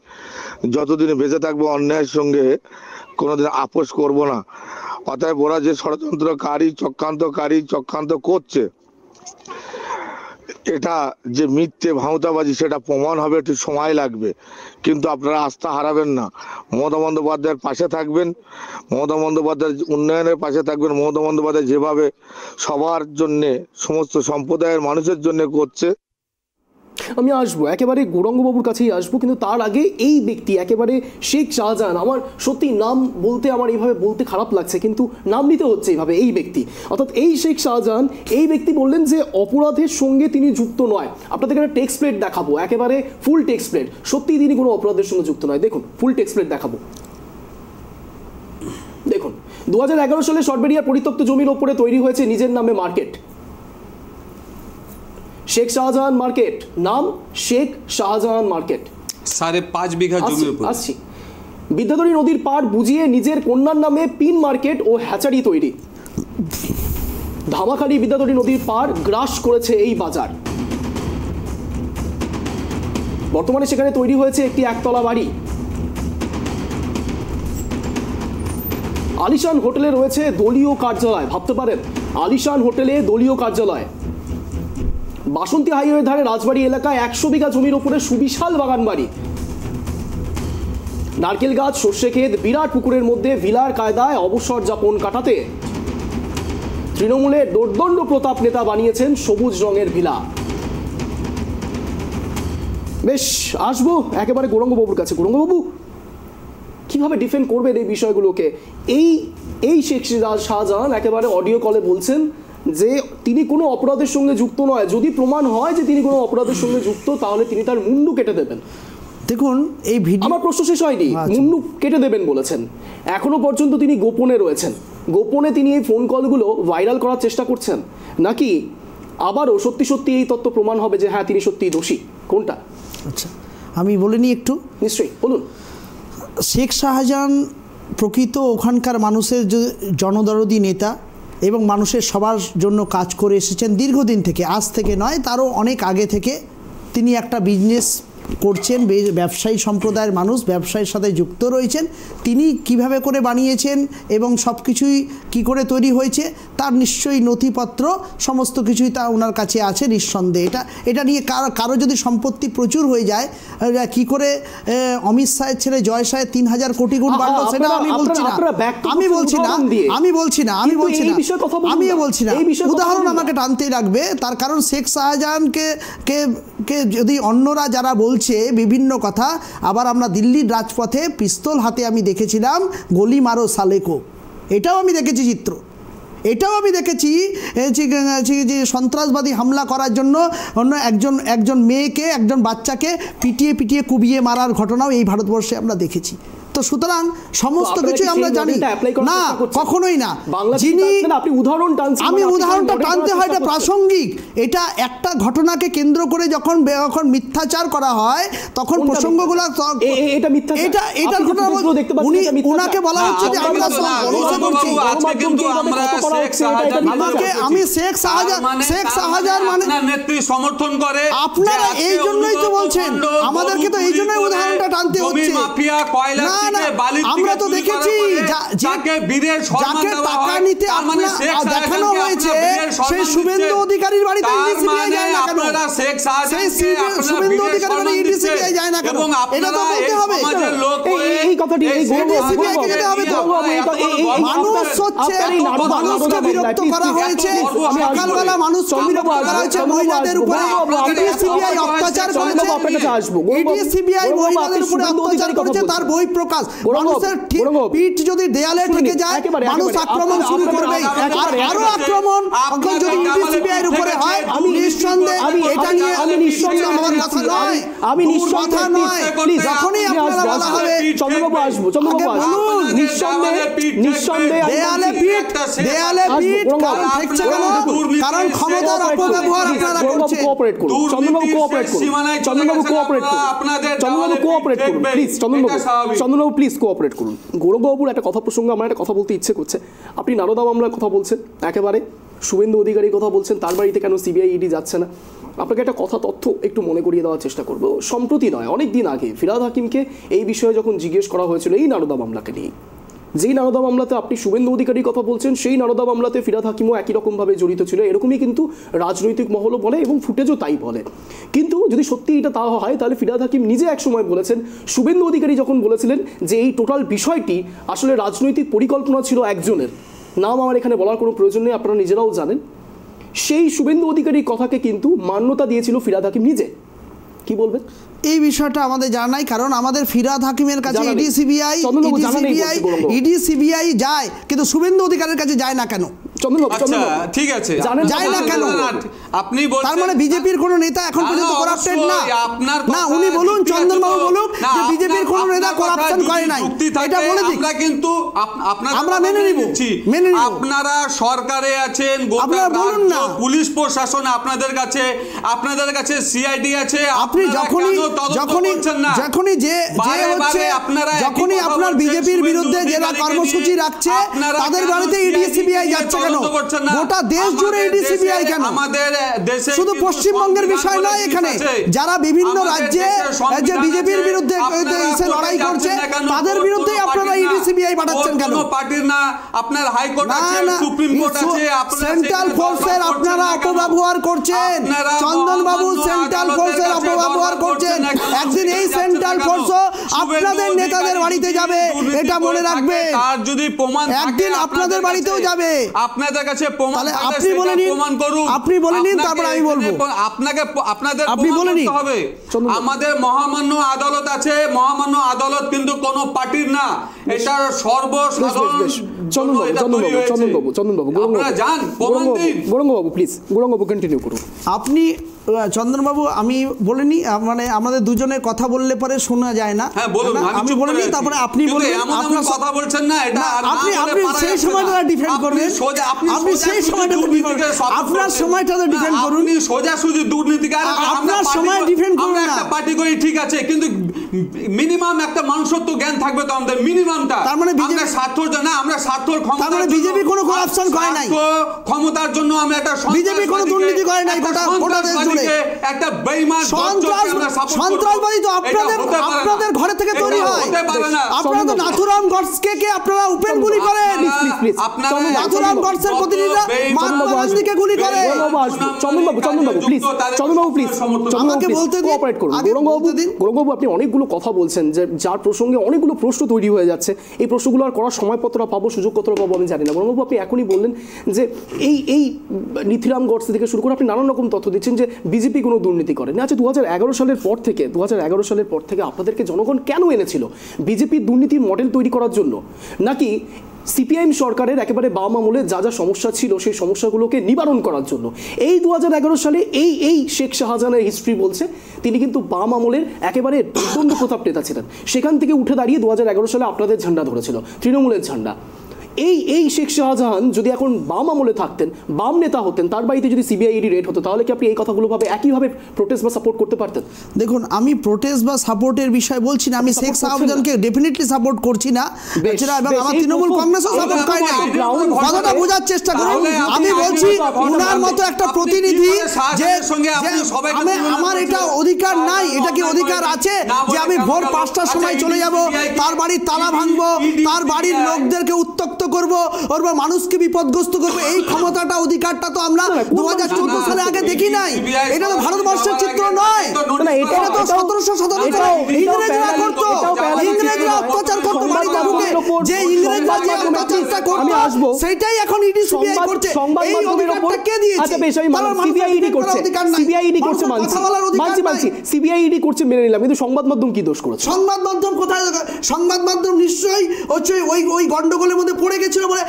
যতদিন বেঁচে থাকবো অন্যায়ের সঙ্গে কোনোদিন আপোষ করব না। অতএব ওরা যে ষড়যন্ত্রকারী চক্রান্ত করছে, এটা যে মিথ্যে ভাঁওতাবাজি সেটা প্রমাণ হবে, একটু সময় লাগবে, কিন্তু আপনারা আস্থা হারাবেন না। মমতা বন্দ্যোপাধ্যায়ের পাশে থাকবেন, মমতা বন্দ্যোপাধ্যায়ের উন্নয়নের পাশে থাকবেন। মমতা বন্দ্যোপাধ্যায় যেভাবে সবার জন্যে, সমস্ত সম্প্রদায়ের মানুষের জন্য করছে। আমি আসবো, একেবারে গৌরাঙ্গবাবুর কাছেই আসবো, কিন্তু তার আগে এই ব্যক্তি একেবারে শেখ শাহজাহান, আমার সত্যি নাম বলতে আমার এইভাবে বলতে খারাপ লাগছে, কিন্তু নাম নিতে হচ্ছে এইভাবে, এই ব্যক্তি অর্থাৎ এই শেখ শাহজাহান, এই ব্যক্তি বললেন যে অপরাধের সঙ্গে তিনি যুক্ত নয়। আপনাদেরকে একটা টেক্সট প্লেট দেখাবো, একেবারে ফুল টেক্সট প্লেট, সত্যি তিনি কোনো অপরাধের সঙ্গে যুক্ত নয়। দেখুন, ফুল টেক্সট প্লেট দেখাবো। দেখুন, 2011 সালে সরবেরিয়ার পরিত্যক্ত জমির ওপরে তৈরি হয়েছে নিজের নামে মার্কেট, শেখ শাহজাহান মার্কেট, নাম শেখ শাহজাহান মার্কেট, 5.5 বিঘা জমির উপর। আসছি, বিদ্যাধরী নদীর পাড় বুঝিয়ে নিজের কন্যার নামে পিন মার্কেট ও হ্যাচারি তৈরি। ধামাখালি বিদ্যাধরী নদীর পাড় গ্রাস করেছে এই বাজার। বর্তমানে সেখানে তৈরি হয়েছে একটি একতলা বাড়ি। আলিশান হোটেলে রয়েছে দলীয় কার্যালয়, ভাবতে পারেন, আলিশান হোটেলে দলীয় কার্যালয়। বাসন্তী হাইওয়ের ধারে রাজবাড়ি এলাকায় 100 বিঘা জমির উপরে সুবিশাল বাগান বাড়ি। নারকেল গাছ, সর্ষে ক্ষেত, বিরাট পুকুরের মধ্যে ভিলার কায়দায় অবসর যাপন কাটাতে তৃণমূলের দোর্দণ্ড প্রতাপ নেতা বানিয়েছেন সবুজ রঙের ভিলা। বেশ, আসবো একেবারে গৌরাঙ্গবাবুর কাছে। গৌরাঙ্গবাবু, কিভাবে ডিফেন্ড করবেন এই বিষয়গুলোকে? এই শেখ শাহজাহান একেবারে অডিও কলে বলছেন যে তিনি কোনো অপরাধের সঙ্গে যুক্ত নয়, যদি প্রমাণ হয় যে তিনি কোনো অপরাধের সঙ্গে যুক্ত তাহলে তিনি তার মুন্ডু কেটে দেবেন। দেখুন এই ভিডিও, আমার প্রশ্ন শেষ হয়নি, মুন্ডু কেটে দেবেন বলেছেন, এখনো পর্যন্ত তিনি গোপনে রয়েছেন। গোপনে তিনি এই ফোন কলগুলো ভাইরাল করার চেষ্টা করছেন, নাকি আবারও সত্যি সত্যি এই তথ্য প্রমাণ হবে যে হ্যাঁ তিনি সত্যিই দোষী? কোনটা? আচ্ছা আমি বলে নিই একটু। নিশ্চয়ই বলুন। শেখ শাহজাহান প্রকৃত ওখানকার মানুষের জনদরদি নেতা এবং মানুষের সবার জন্য কাজ করে এসেছেন দীর্ঘদিন থেকে, আজ থেকে নয় তারও অনেক আগে থেকে। তিনি একটা বিজনেস করছেন, ব্যবসায়ী সম্প্রদায়ের মানুষ, ব্যবসায়ের সাথে যুক্ত রয়েছেন। তিনি কিভাবে করে বানিয়েছেন এবং সব কিছুই কী করে তৈরি হয়েছে তার নিশ্চয়ই নথিপত্র সমস্ত কিছুই তা ওনার কাছে আছে নিঃসন্দেহে। এটা নিয়ে কারো যদি সম্পত্তি প্রচুর হয়ে যায়, কি করে অমিত শাহের ছেলে জয় শাহের 3000 কোটি গুণ বাড়লো সেটা আমি বলছি না, আমিও বলছি না। উদাহরণ আমাকে টানতেই লাগবে, তার কারণ শেখ শাহজাহানকে যদি অন্যরা যারা বলছে বিভিন্ন কথা, আবার আমরা দিল্লির রাজপথে পিস্তল হাতে আমি দেখেছিলাম গলি মারো সালেকো, এটাও আমি দেখেছি চিত্র, এটাও আমি দেখেছি যে সন্ত্রাসবাদী হামলা করার জন্য অন্য একজন মেয়েকে, একজন বাচ্চাকে পিটিয়ে কুবিয়ে মারার ঘটনাও এই ভারতবর্ষে আমরা দেখেছি। তো সুতরাং সমস্ত কিছুই আমরা জানি না, কখনোই না। যিনি আমি উদাহরণটা টানতে হয় এটা প্রাসঙ্গিক, এটা একটা ঘটনাকে কেন্দ্র করে যখন মিথ্যাচার করা হয় তখন প্রসঙ্গগুলো এটা ঘটনা উনাকে বলা হচ্ছে যে আমি শেখ শাহজাহান মানে নেত্রী সমর্থন করে, আপনারা এই জন্যই তো বলছেন, আমাদেরকে তো এই জন্যই উদাহরণটা টানতে হচ্ছে। আমরা তো দেখেছি যাকে টাকা নিতে দেখানো হয়েছে সেই শুভেন্দু অধিকারীর বাড়িতে ইডি যায় না কেন? সেই শুভেন্দু অধিকারীর বাড়িতে ইডি সিবিআই যায় না কেন? এটা তো বলতে হবে। এই কথাটি মানুষ হচ্ছে, মানুষকে বিরক্ত করা হয়েছে, সকালবেলা মানুষ বিরক্ত করা হয়েছে, মহিলাদের উপরে ইডি সিবিআই অত্যাচার করেছে, ইডি সিবিআই মহিলাদের উপরে অত্যাচার করেছে, তার বই প্রকাশ। মানুষের পিঠ যদি দেয়ালে ঠেকে যায় মানুষ আক্রমণ শুরু করবে, আর আরো আক্রমণ যদি ইডি সিবিআই এর উপরে হয় নিঃসন্দেহে এটা নিয়ে আমার কথা নয়, আমি নিঃসন্দেহে যখনই আপনারা বলা হবে চন্দ্রবাবু আসবো, চন্দ্রবাবু বলুন নিঃসন্দেহে দেয়ালে পিঠ কারণ ঠেকছে কেন? কারণ ক্ষমতার অপব্যবহার আপনারা করছেন। চন্দ্রবাবু কোঅপারেট করুন প্লিজ, চন্দ্রবাবু প্লিজ কোঅপারেট করুন। গৌরববাবুর একটা কথা প্রসঙ্গে আমার একটা কথা বলতে ইচ্ছে করছে। আপনি নারদা মামলার কথা বলছেন, একেবারে শুভেন্দু অধিকারীর কথা বলছেন, তার বাড়িতে কেন সিবিআই ইডি যাচ্ছে না? আপনাকে একটা তথ্য একটু মনে করিয়ে দেওয়ার চেষ্টা করব। সম্প্রতি নয়, অনেক দিন আগে ফিরহাদ হাকিমকে এই বিষয়ে যখন জিজ্ঞেস করা হয়েছিল এই নারদা মামলাকে নিয়ে, যেই নারদা মামলাতে আপনি শুভেন্দু অধিকারীর কথা বলছেন সেই নারদা মামলাতে ফিরহাদ হাকিমও একই রকমভাবে জড়িত ছিল, এরকমই কিন্তু রাজনৈতিক মহলও বলে এবং ফুটেজও তাই বলে। কিন্তু যদি সত্যি এটা তা হয় তাহলে ফিরহাদ হাকিম নিজে একসময় বলেছেন, শুভেন্দু অধিকারী যখন বলেছিলেন যে এই টোটাল বিষয়টি আসলে রাজনৈতিক পরিকল্পনা ছিল একজনের, নাম আমার এখানে বলার কোনো প্রয়োজন নেই, আপনারা নিজেরাও জানেন, সেই শুভেন্দু অধিকারীর কথাকে কিন্তু মান্যতা দিয়েছিল ফিরহাদ হাকিম নিজে। কি বলবেন? এই বিষয়টা আমাদের জানা নাই, কারণ আমাদের ফিরহাদ হাকিমের কাছে ইডি সিবিআই যায়, কিন্তু শুভেন্দু অধিকারীর কাছে যায় না কেন? ঠিক আছে, যায় না কেন? আপনি বলছেন তার মানে বিজেপির কোন নেতা এখন পর্যন্ত করাপ্টেড না? না, উনি বলুন, চন্দনবাবু বলুন যে বিজেপির কোন নেতা করাপশন করে নাই, এটা বলে দিন। আমরা কিন্তু আমরা মেনে নিব। আপনারা সরকারে আছেন, আপনারা বলুন না, পুলিশ প্রশাসন আপনাদের কাছে সিআইডি আছে, আপনি যখনই আপনার বিজেপির বিরুদ্ধে যারা কর্মসূচি রাখছে তাদের বাড়িতে ইডি সিবিআই যাচ্ছে কেন? গোটা দেশ জুড়ে ইডি সিবিআই কেন? আমাদের দেশে শুধু পশ্চিমবঙ্গের বিষয় নয়, এখানে যারা বিভিন্ন রাজ্যে যে বিজেপির বিরুদ্ধে লড়াই করছে তাদের বিরুদ্ধে আপনারা ইডি সিবিআই পাঠাচ্ছেন কেন? পার্টির না, আপনার হাইকোর্ট আছে, সুপ্রিম কোর্ট আছে, সেন্ট্রাল ফোর্সের আপনারা অপব্যবহার করছেন, চন্দনবাবু সেন্ট্রাল ফোর্সের অপব্যবহার করছেন। করবেন, একদিন এই সেন্ট্রাল ফোর্সও আপনাদের নেতাদের বাড়িতে যাবে, এটা মনে রাখবে। তার যদি প্রমাণ একদিন আপনাদের বাড়িতেও যাবে, আপনাদের কাছে প্রমাণ তাহলে থাকে, আপনি সেটা বলে নিন, প্রমাণ করুন। আপনি বলে নিন, তারপর আমি বলবো। আপনাকে আপনাদের আপনি প্রমাণ বলে নিন। করতে হবে। আমাদের মহামান্য আদালত আছে, মহামান্য আদালত কিন্তু কোনো পার্টির না, এটা সর্বসাধারণ। আপনারা যান, প্রমাণ দিন। গৌরাঙ্গবাবু প্লিজ, গৌরাঙ্গবাবু কন্টিনিউ করুন। আপনি চন্দনবাবু, আমি বলিনি, মানে আমাদের দুজনের কথা বললে পরে শোনা যায় না। হ্যাঁ বলুন, আমি বলিনি, তারপরে আপনি বলবেন। আপনার কথা বলছেন না, এটা আপনি সেই সময়টা ডিফেন্ড করবেন, আপনি সেই সময়টা আপনার সময়টা ডিফেন্ড করুন, আপনি সোজাসুজি দুর্নীতিকার আপনার সময় ডিফেন্ড করুন না। একটা পার্টি করি ঠিক আছে, কিন্তু মিনিমাম একটা মানুষত্ব জ্ঞান থাকবে তো আমাদের, মিনিমামটা। তার মানে আমরা স্বার্থর না, আমরা স্বার্থর ক্ষমতা, তার মানে বিজেপি কোনো করাপশন করে নাই, ক্ষমতার জন্য আমরা একটা বিজেপি কোনো দুর্নীতি করে নাই গোটা দেশ জুড়ে। একটা বেঈমান সন্ত্রাসবাদী তো আপনাদের ঘরে থেকে তৈরি হয়। আপনারা তো নাথুরাম গডসকে আপনারা ওপেন গুলি করেন, নাথুরাম গডসের প্রতিনিধিরা মহাত্মা গান্ধীকে গুলি করে। চন্দনবাবু প্লিজ আমাকে বলতে দিন, কোঅপারেট করুন। গৌরাঙ্গবাবু, আপনি অনেকগুলো কথা বলছেন যে যার প্রসঙ্গে অনেকগুলো প্রশ্ন তৈরি হয়ে যাচ্ছে। এই প্রশ্নগুলো আর করার সময় কতটা পাবো, সুযোগ কতটা পাবো আমি জানি না। গৌরাঙ্গবাবু, আপনি এখনই বললেন যে এই নিথিরাম গডসে থেকে শুরু করে আপনি নানান রকম তথ্য দিচ্ছেন যে বিজেপি কোনো দুর্নীতি করেনি। আচ্ছা, 2011 সালের পর থেকে আপনাদেরকে জনগণ কেন এনেছিল? বিজেপির দুর্নীতির মডেল তৈরি করার জন্য, নাকি সিপিআইএম সরকারের একেবারে বাম আমলে যা যা সমস্যা ছিল সেই সমস্যাগুলোকে নিবারণ করার জন্য? এই 2011 সালে এই শেখ শাহজাহানের হিস্ট্রি বলছে তিনি কিন্তু বাম আমলের একেবারে দুর্দণ্ড প্রতাপ নেতা ছিলেন। সেখান থেকে উঠে দাঁড়িয়ে 2011 সালে আপনাদের ঝান্ডা ধরেছিল, তৃণমূলের ঝান্ডা। এই শেখ শাহজাহান যদি এখন বাম আমলে থাকতেন, বাম নেতা হতেন, তার বাড়িতে যদি সিবিআইডি রেড হতো, তাহলে কি আপনি এই কথাগুলো ভাবে একইভাবে প্রোটেস্ট বা সাপোর্ট করতে পারতেন? দেখুন, আমি প্রোটেস্ট বা সাপোর্টের বিষয় বলছি না, আমি শেখ শাহজাহানকে ডেফিনেটলি সাপোর্ট করছি না, এবং আমার তৃণমূল কংগ্রেসও সাপোর্ট করে না। কথাটা বোঝার চেষ্টা করুন। আমি বলছি ওনার মতো একটা প্রতিনিধি, যে আমার এটা অধিকার নাই, এটা কি অধিকার আছে যে আমি ভোর 5টার সময় চলে যাব, তার বাড়ির তালা ভাঙবো, তার বাড়ির লোকদেরকে উত্তক্ত করব, ওর মানুষকে বিপদগ্রস্ত করব? এই ক্ষমতাটা, অধিকারটা তো আমরা 2014 সালে আগে দেখি নাই। এটা তো ভারতবর্ষের চিত্র নয়, এটা তো 1757 ইংরেজরা করতো, ইংরেজরা অত্যাচার করতো বাড়িতে ঢুকে, যে ইংরেজরা যে অত্যাচারটা করতো সেটাই এখন ইডি সিবিআই করছে। এই অধিকারটা কে দিয়েছে? আচ্ছা বেশ, আমি মানলাম সিবিআইডি করছে, মানছি সিবিআইডি করছে, মেনে নিলাম, কিন্তু সংবাদ মাধ্যম কি দোষ করেছে? সংবাদ মাধ্যম কোথায়? সংবাদ মাধ্যম নিশ্চয়ই হচ্ছে ওই গন্ডগোলের মধ্যে পড়ে গেছিল বলে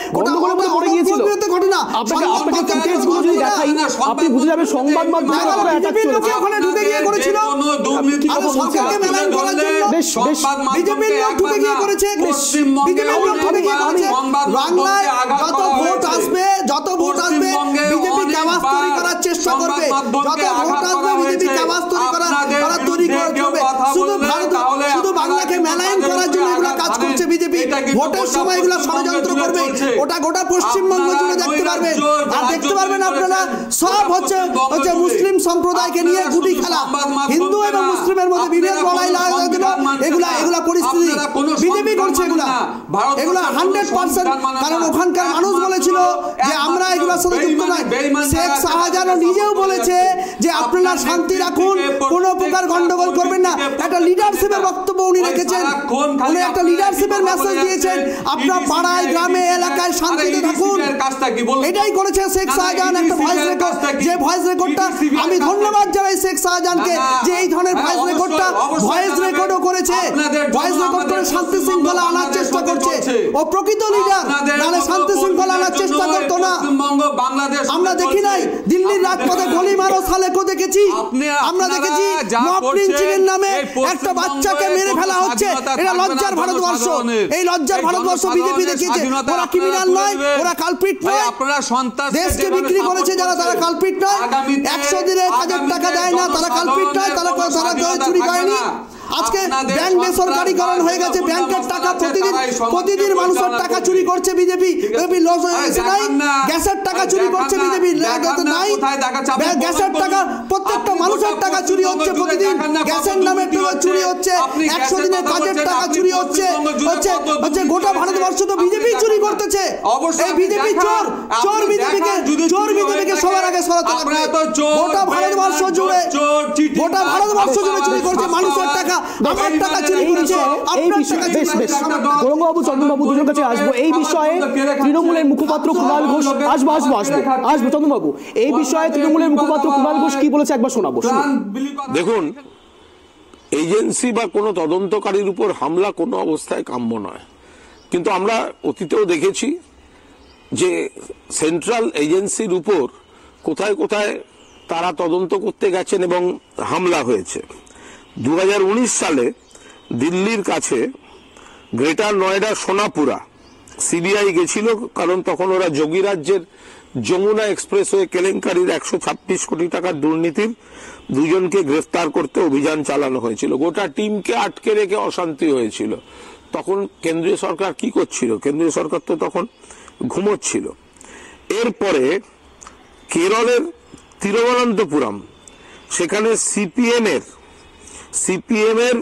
ঘটনা। আপনাকে ফুটেজগুলো যদি দেখাই আপনি বুঝে যাবেন সংবাদ মাধ্যম ওখানে ঢুকে গিয়ে করেছিল, সরকারকে মেলাইন করার জন্য বিজেপির লোক ঢুকে গিয়ে করেছে, বিজেপির লোক ঢুকে গিয়ে করেছে। বাংলায় যত ভোট আসবে বিজেপি ক্যামাস তৈরি করার চেষ্টা করবে, যত ভোট আসবে বিজেপি ক্যামাস তৈরি করবে। শুধু বাংলাকে মেলাইন করার জন্য এগুলো কাজ করছে বিজেপি। ভোটের সময় এগুলো ষড়যন্ত্র করবে, ওটা গোটা পশ্চিমবঙ্গ জুড়ে দেখতে পারবেন। আর দেখতে পারবেন আপনারা, সব হচ্ছে মুসলিম সম্প্রদায়কে নিয়ে গুটি খেলা, হিন্দু এবং মুসলিমের মধ্যে বিভেদ লড়াই এগুলা পরিস্থিতি বিজেপি করছে। এগুলা 100%, কারণ ওখানকার মানুষ বলেছিল যে আমরা এগুলোর সাথে যুক্ত নয়। শেখ শাহজাহান নিজেও বলেছে যে আপনারা শান্তি রাখুন, কোনো প্রকার গন্ডগোল করবেন না। একটা লিডারশিপের বক্তব্য উনি রেখেছেন, উনি একটা লিডারশিপের মেসেজ দিয়েছেন, আপনারা পাড়ায় গ্রামে এলাকায় শান্তিতে থাকুন। এটাই করেছে শেখ শাহজাহান। একটা ভয়েস রেকর্ড, যে ভয়েস রেকর্ডটা আমি ধন্যবাদ জানাই শেখ শাহজাহানকে, যে এই ধরনের ভয়েস রেকর্ডও করেছে, ভয়েস রেকর্ড করে শান্তি শৃঙ্খলা আনার চেষ্টা করছে। ও প্রকৃত লিডার, নাহলে শান্তি শৃঙ্খলা আনার চেষ্টা করতো না। আমরা দেখি নাই দিল্লির রাজপথে গলি মারো সালেকও দেখেছি, আমরা দেখেছি মপরিঞ্চিনের নামে একটা বাচ্চাকে মেরে ফেলা হচ্ছে। এটা লজ্জার ভারতবর্ষ, এই লজ্জার ভারতবর্ষ বিজেপি দেখিয়েছে। ওরা ক্রিমিনাল নয়, ওরা কালপিট নয়, দেশকে বিক্রি করেছে যারা, তারা কালপিট নয়। 100 দিনে 1000 টাকা দেয় না, তারা কালপিট নয়, তারা চুরি করেনি। আজকে ব্যাংক বেসরকারীকরণ হয়ে গেছে, ব্যাংকের টাকা প্রতিদিন মানুষের টাকা চুরি করছে বিজেপি। গ্যাসের টাকা চুরি করছে বিজেপি, নাই গ্যাসের টাকা, প্রত্যেকটা মানুষের টাকা চুরি হচ্ছে প্রতিদিন, গ্যাসের নামে চুরি হচ্ছে, 100 দিনের কাজের টাকা চুরি হচ্ছে। গোটা ভারতবর্ষ তো বিজেপি চুরি করতেছে, এই বিজেপি চোর চোর বিজেপিকে সবার আগে সরাতে লাগবে। গোটা ভারতবর্ষ জুড়ে চুরি করছে মানুষের টাকা, আমার টাকা চুরি করছে, আপনার টাকা চুরি করছে। গৌরঙ্গবাবু, চন্দনবাবু দুজনের কাছে আসবো এই বিষয়ে। তৃণমূলের মুখপাত্র কুণাল ঘোষ, আসবো চন্দনবাবু, এই বিষয়ে তৃণমূলের মুখপাত্র কুণাল ঘোষ কি বলেছে একবার শোনাবো। দেখুন, এজেন্সি বা কোনো তদন্তকারীর উপর হামলা কোনো অবস্থায় কাম্য নয়, কিন্তু আমরা অতীতেও দেখেছি যে সেন্ট্রাল এজেন্সির উপর কোথায় কোথায় তারা তদন্ত করতে গেছেন এবং হামলা হয়েছে। 2019 সালে দিল্লির কাছে গ্রেটার নয়ডা সোনাপুরা সিবিআই গেছিল, কারণ তখন ওরা যোগীরাজ্যের যমুনা এক্সপ্রেসওয়ে কেলেঙ্কারির 126 কোটি টাকার দুর্নীতির দুজনকে গ্রেফতার করতে অভিযান চালানো হয়েছিল। গোটা টিমকে আটকে রেখে অশান্তি হয়েছিল। তখন কেন্দ্রীয় সরকার কি করছিল? কেন্দ্রীয় সরকার তো তখন ঘুমোচ্ছিল। এরপরে কেরলের তিরুবনন্তপুরম, সেখানে সিপিএম এর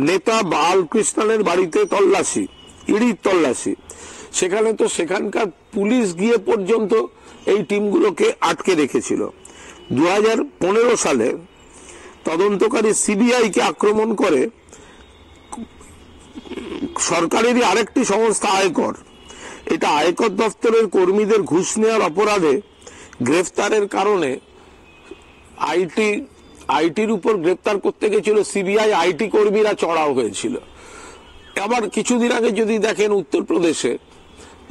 নেতা বালকৃষ্ণনের বাড়িতে তল্লাশি, ইডির তল্লাশি। সেখানে তো সেখানকার পুলিশ গিয়ে পর্যন্ত এই টিমগুলোকে আটকে রেখেছিল। 2015 সালে তদন্তকারী সিবিআইকে আক্রমণ করে সরকারেরই আরেকটি সংস্থা আয়কর, এটা আয়কর দপ্তরের কর্মীদের ঘুষ নেওয়ার অপরাধে গ্রেফতারের কারণে আইটির উপর গ্রেফতার করতে গেছিল সিবিআই, আইটি কর্মীরা চড়াও হয়েছিল। আবার কিছুদিন আগে যদি দেখেন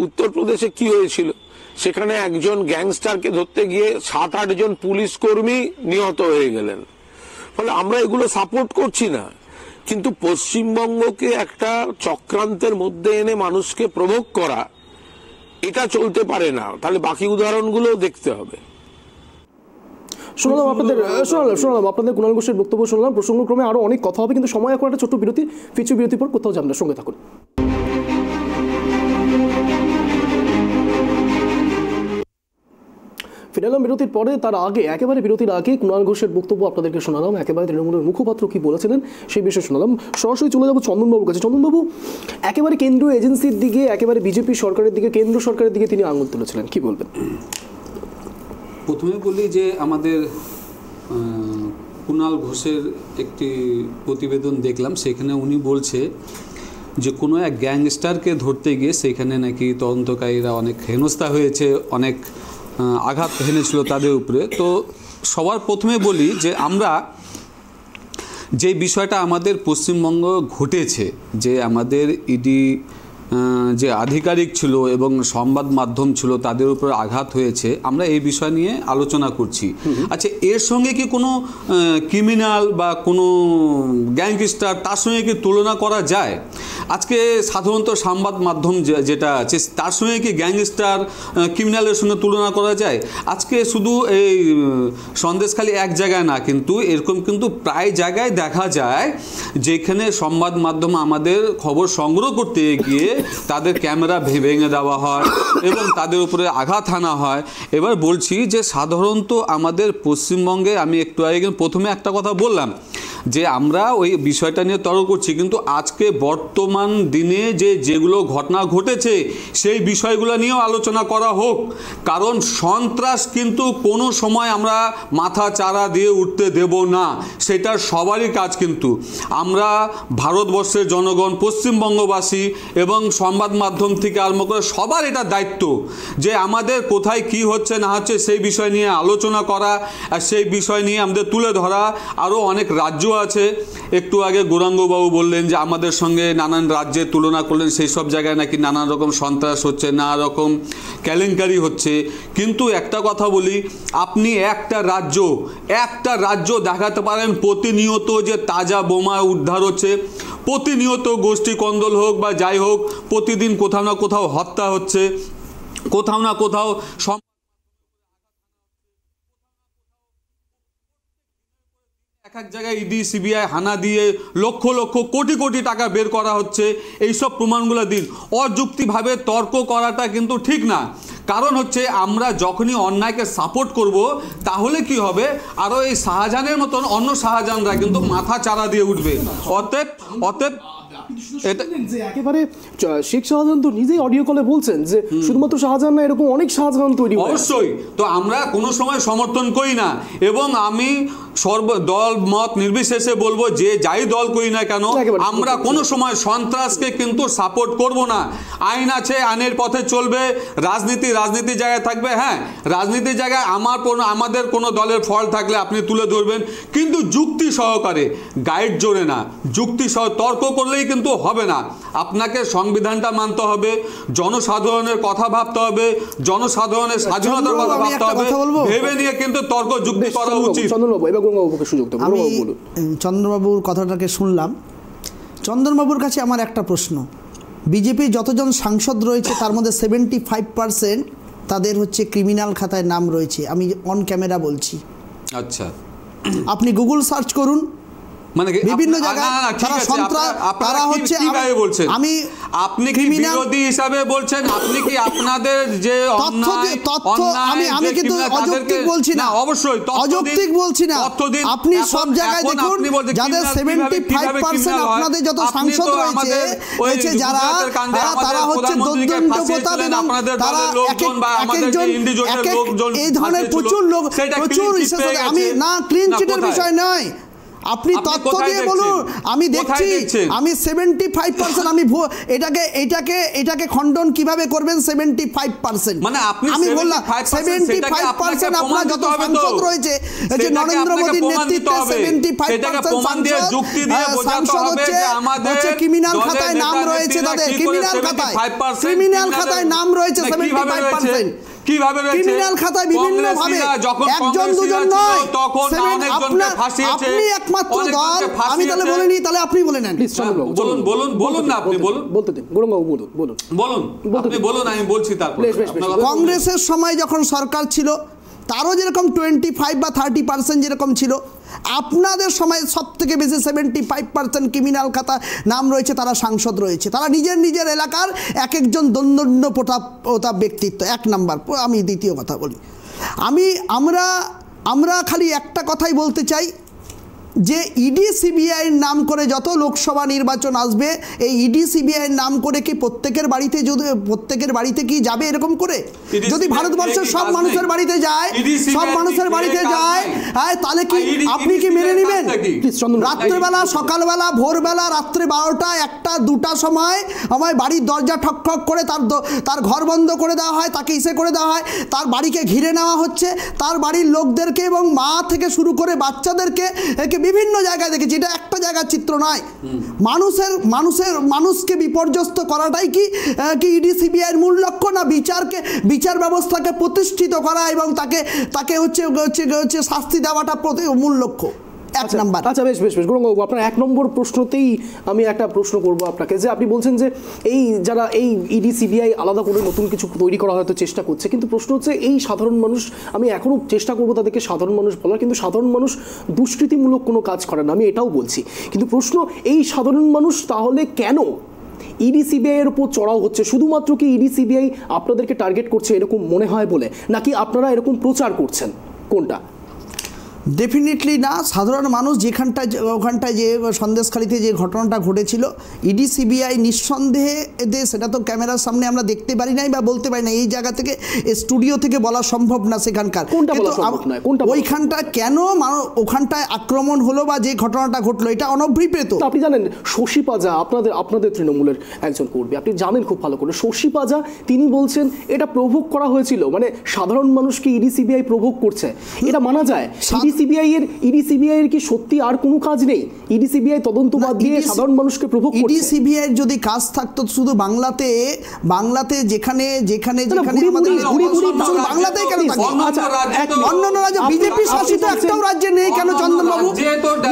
উত্তরপ্রদেশে কি হয়েছিল, সেখানে একজন গ্যাংস্টারকে ধরতে গিয়ে 7-8 জন পুলিশ কর্মী নিহত হয়ে গেলেন। ফলে আমরা এগুলো সাপোর্ট করছি না, কিন্তু পশ্চিমবঙ্গকে একটা চক্রান্তের মধ্যে এনে মানুষকে প্রভোগ করা, এটা চলতে পারে না। তাহলে বাকি উদাহরণগুলো দেখতে হবে। শুনলাম আপনাদের কুণাল ঘোষের বক্তব্য শুনলাম। প্রসঙ্গক্রমে আরো অনেক কথা হবে, কিন্তু সময় এখন একটা ছোট্ট বিরতি, বিরতির পর কোথাও যাবেন না, সঙ্গে থাকুন। ফিনালাম বিরতির পরে, তার আগে একেবারে বিরতির আগে কুণাল ঘোষের বক্তব্য আপনাদেরকে শোনালাম, একেবারে তৃণমূলের মুখপাত্র কি বলেছিলেন সেই বিষয়ে শোনালাম। সরাসরি চলে যাবো চন্দনবাবুর কাছে। চন্দনবাবু, একেবারে কেন্দ্রীয় এজেন্সির দিকে, একেবারে বিজেপি সরকারের দিকে, কেন্দ্র সরকারের দিকে তিনি আঙুল তুলেছিলেন, কি বলবেন? প্রথমে বলি যে আমাদের কুণাল ঘোষের একটি প্রতিবেদন দেখলাম, সেখানে উনি বলছে যে কোনো এক গ্যাংস্টারকে ধরতে গিয়ে সেখানে নাকি তদন্তকারীরা অনেক হেনস্থা হয়েছে, অনেক আঘাত হেনেছিল তাদের উপরে। তো সবার প্রথমে বলি যে আমরা যে বিষয়টা আমাদের পশ্চিমবঙ্গ ঘটেছে, যে আমাদের ইডি যে আধিকারিক ছিল এবং সংবাদ মাধ্যম ছিল তাদের উপর আঘাত হয়েছে, আমরা এই বিষয় নিয়ে আলোচনা করছি। আচ্ছা, এর সঙ্গে কি কোনো ক্রিমিনাল বা কোনো গ্যাংস্টার, তার সঙ্গে কি তুলনা করা যায়? আজকে সাধারণত সংবাদ মাধ্যম যেটা আছে তার সঙ্গে কি গ্যাংস্টার, ক্রিমিনালের সঙ্গে তুলনা করা যায়? আজকে শুধু এই সন্দেশখালি এক জায়গায় না, কিন্তু এরকম কিন্তু প্রায় জায়গায় দেখা যায় যেখানে সংবাদ মাধ্যম আমাদের খবর সংগ্রহ করতে গিয়ে তাদের ক্যামেরা ভেঙে দেওয়া হয় এবং তাদের উপরে আঘাত হানা হয়। এবার বলছি যে সাধারণত আমাদের পশ্চিমবঙ্গে, আমি একটু আগে প্রথমে একটা কথা বললাম যে আমরা ওই বিষয়টা নিয়ে তর্ক করছি, কিন্তু আজকে বর্তমান দিনে যেগুলো ঘটনা ঘটেছে সেই বিষয়গুলো নিয়েও আলোচনা করা হোক। কারণ সন্ত্রাস কিন্তু কোনো সময় আমরা মাথা চারা দিয়ে উঠতে দেব না, সেটা সবারই কাজ। কিন্তু আমরা ভারতবর্ষের জনগণ, পশ্চিমবঙ্গবাসী এবং সংবাদ মাধ্যম থেকে আরম্ভ করে সবার এটা দায়িত্ব যে আমাদের কোথায় কি হচ্ছে না হচ্ছে সেই বিষয় নিয়ে আলোচনা করা, আর সেই বিষয় নিয়ে আমাদের তুলে ধরা। আরও অনেক রাজ্য আছে, একটু আগে গৌরাঙ্গবাবু বললেন যে আমাদের সঙ্গে নানান রাজ্যের তুলনা করলেন, সেই সব জায়গায় নাকি নানান রকম সন্ত্রাস হচ্ছে, নানা রকম কেলেঙ্কারি হচ্ছে। কিন্তু একটা কথা বলি, আপনি একটা রাজ্য দেখাতে পারেন প্রতিনিয়ত যে তাজা বোমা উদ্ধার হচ্ছে, প্রতিনিয়ত গোষ্ঠী কন্দল হোক বা যাই হোক, প্রতিদিন কোথাও না কোথাও হত্যা হচ্ছে, কোথাও না কোথাও এক জায়গায় ইডি সিবিআই হানা দিয়ে লক্ষ লক্ষ কোটি কোটি টাকা বের করা হচ্ছে। এইসব প্রমাণগুলো দিন। অযুক্তিভাবে তর্ক করাটা কিন্তু ঠিক না। কারণ হচ্ছে আমরা যখনই অন্যায়কে সাপোর্ট করব তাহলে কি হবে, আরও এই শাহজাহানের মতন অন্য শাহজাহানরা কিন্তু মাথা চারা দিয়ে উঠবে। অতএব এটা যে একেবারে শেখ শাহজাহান তো নিজেই অডিও কলে বলছেন যে শুধুমাত্র শাহজাহান না, এরকম অনেক শাহজাহান তৈরি হয়েছে। অবশ্যই, তো আমরা কোনো সময় সমর্থন করি না, এবং আমি দল মত নির্বিশেষে বলবো যে যাই দল করি না কেন, আমরা কোনো সময় সন্ত্রাসকে কিন্তু সাপোর্ট করব না। আইন আছে, আইনের পথে চলবে, রাজনীতির জায়গায় থাকবে। হ্যাঁ, রাজনীতির জায়গায় আমাদের কোনো দলের ফল থাকলে আপনি তুলে ধরবেন, কিন্তু যুক্তি সহকারে, গাইড জোরে না, যুক্তি সহ তর্ক করলেই কিন্তু হবে না। আপনাকে সংবিধানটা মানতে হবে, জনসাধারণের কথা ভাবতে হবে, জনসাধারণের স্বাধীনতার কথা ভাবতে হবে, ভেবে নিয়ে কিন্তু তর্ক যুক্তি করা উচিত। চন্দনবাবু, এবার গঙ্গাবাবুকে সুযোগ দেব। আমি চন্দ্রবাবুর কথাটাকে শুনলাম। চন্দনবাবুর কাছে আমার একটা প্রশ্ন, বিজেপির যতজন সাংসদ রয়েছে তার মধ্যে 75% তাদের হচ্ছে ক্রিমিনাল খাতায় নাম রয়েছে, আমি অন ক্যামেরা বলছি। আচ্ছা, আপনি গুগল সার্চ করুন, মানে বিভিন্ন জায়গায় তারা সন্ত্রাস, তারা হচ্ছে, আমি আপনি কি বিরোধী হিসাবে বলছেন, আপনি কি আপনাদের যে তথ্য, আমি কিন্তু অযৌক্তিক বলছি না, অবশ্যই অযৌক্তিক বলছি না, আপনি সব জায়গায় দেখুন যাদের 75% আপনাদের যত সাংসদ রয়েছে যারা, তারা হচ্ছে দন্তপ্রতাপ, এবং তারা এই ধরনের প্রচুর লোক, প্রচুর, আমি না ক্লিন চিটের বিষয় নয়, আপনি তথ্য দিয়ে বলুন। আমি দেখছি, আমি 75%, আমি এটাকে খণ্ডন কিভাবে করবেন? 75%, মানে আমি বললাম 75% আপনার যত সাংসদ রয়েছে, যে নরেন্দ্র মোদীর নেতৃত্বে 75% সাংসদ হচ্ছে ক্রিমিনাল খাতায় নাম রয়েছে, তাদের ক্রিমিনাল খাতায় নাম রয়েছে 75%। কিভাবে ক্রিমিনাল খাতায় বিভিন্ন ভাবে, একজন দুজন নয়, আপনি একমাত্র দল। আমি তাহলে বলিনি, তাহলে আপনি বলে নেন। বলুন না, আপনি বলুন, বলতে দিন গৌরবাবু, বলুন, আমি বলছি। তারপর কংগ্রেসের সময় যখন সরকার ছিল তারও যেরকম 25 বা 30% যেরকম ছিল, আপনাদের সময় সব থেকে বেশি 75% ক্রিমিনাল খাতা নাম রয়েছে, তারা সাংসদ রয়েছে, তারা নিজের এলাকার এক একজন দণ্ড প্রতাপ ব্যক্তিত্ব। এক নাম্বার। আমি দ্বিতীয় কথা বলি, আমরা খালি একটা কথাই বলতে চাই যে ইডি সিবিআইয়ের নাম করে যত লোকসভা নির্বাচন আসবে, এই ইডি সিবিআইয়ের নাম করে কি প্রত্যেকের বাড়িতে কি যাবে এরকম করে? যদি ভারতবর্ষের সব মানুষের বাড়িতে যায়, তাহলে কি আপনি কি মেনে নেবেন? রাত্রেবেলা, সকালবেলা, ভোরবেলা, রাত্রে 12টা, 1টা, 2টা সময় বাড়ির দরজা ঠক করে তার ঘর বন্ধ করে দেওয়া হয়, তাকে ইসে করে দেওয়া হয়, তার বাড়িকে ঘিরে নেওয়া হচ্ছে, তার বাড়ির লোকদেরকে এবং মা থেকে শুরু করে বাচ্চাদেরকে বিভিন্ন জায়গায় দেখেছি। এটা একটা জায়গার চিত্র নয়। মানুষকে বিপর্যস্ত করাটাই কি ইডি সিবিআইয়ের মূল লক্ষ্য? না বিচার ব্যবস্থাকে প্রতিষ্ঠিত করা এবং তাকে হচ্ছে শাস্তি দেওয়াটা মূল লক্ষ্য? এক নাম্বার। আচ্ছা, বেশ গৌরবাবু, আপনার 1 নম্বর প্রশ্নতেই আমি একটা প্রশ্ন করব আপনাকে, যে আপনি বলছেন যে যারা এই ইডি সিবিআই আলাদা করে নতুন কিছু তৈরি করা হয়তো চেষ্টা করছে, কিন্তু প্রশ্ন হচ্ছে এই সাধারণ মানুষ, আমি এখনো চেষ্টা করবো তাদেরকে সাধারণ মানুষ বলার, কিন্তু সাধারণ মানুষ দুষ্কৃতিমূলক কোনো কাজ করে না, আমি এটাও বলছি। কিন্তু প্রশ্ন, এই সাধারণ মানুষ তাহলে কেন ইডি সিবিআই এর উপর চড়াও হচ্ছে? শুধুমাত্র কি ইডি সিবিআই আপনাদেরকে টার্গেট করছে এরকম মনে হয় বলে, নাকি আপনারা এরকম প্রচার করছেন? কোনটা? ডেফিনেটলি না। সাধারণ মানুষ ওখানটায় যে সন্দেশখালিতে যে ঘটনাটা ঘটেছিল, ইডি সিবিআই নিঃসন্দেহে সেটা তো ক্যামেরার সামনে আমরা দেখতে পারি নাই বা বলতে পারি না, এই জায়গা থেকে স্টুডিও থেকে বলা সম্ভব না সেখানকার। ওইখানটা কেন ওখানটায় আক্রমণ হলো বা যে ঘটনাটা ঘটলো, এটা অনভিপ্রেত। আপনি জানেন শশী পাজা, আপনাদের তৃণমূলের একজন কর্মী, আপনি জানেন খুব ভালো করে, শশী পাজা তিনি বলছেন এটা প্রভোগ করা হয়েছিল, মানে সাধারণ মানুষকে ইডি সিবিআই প্রভোগ করছে, এটা মানা যায়? ইডি সিবিআই এর কি সত্যি আর কোনো কাজ নেই? ইডি সিবিআই তদন্ত বাদ দিয়ে সাধারণ মানুষকে প্রভোগ করছে। ইডি সিবিআই এর যদি কাজ থাকতো শুধু বাংলাতে যেখানে বাংলাতেই কেন থাকে? অন্যান্য রাজ্য, বিজেপি শাসিত একটাও রাজ্যে নেই কেন চন্দনবাবু?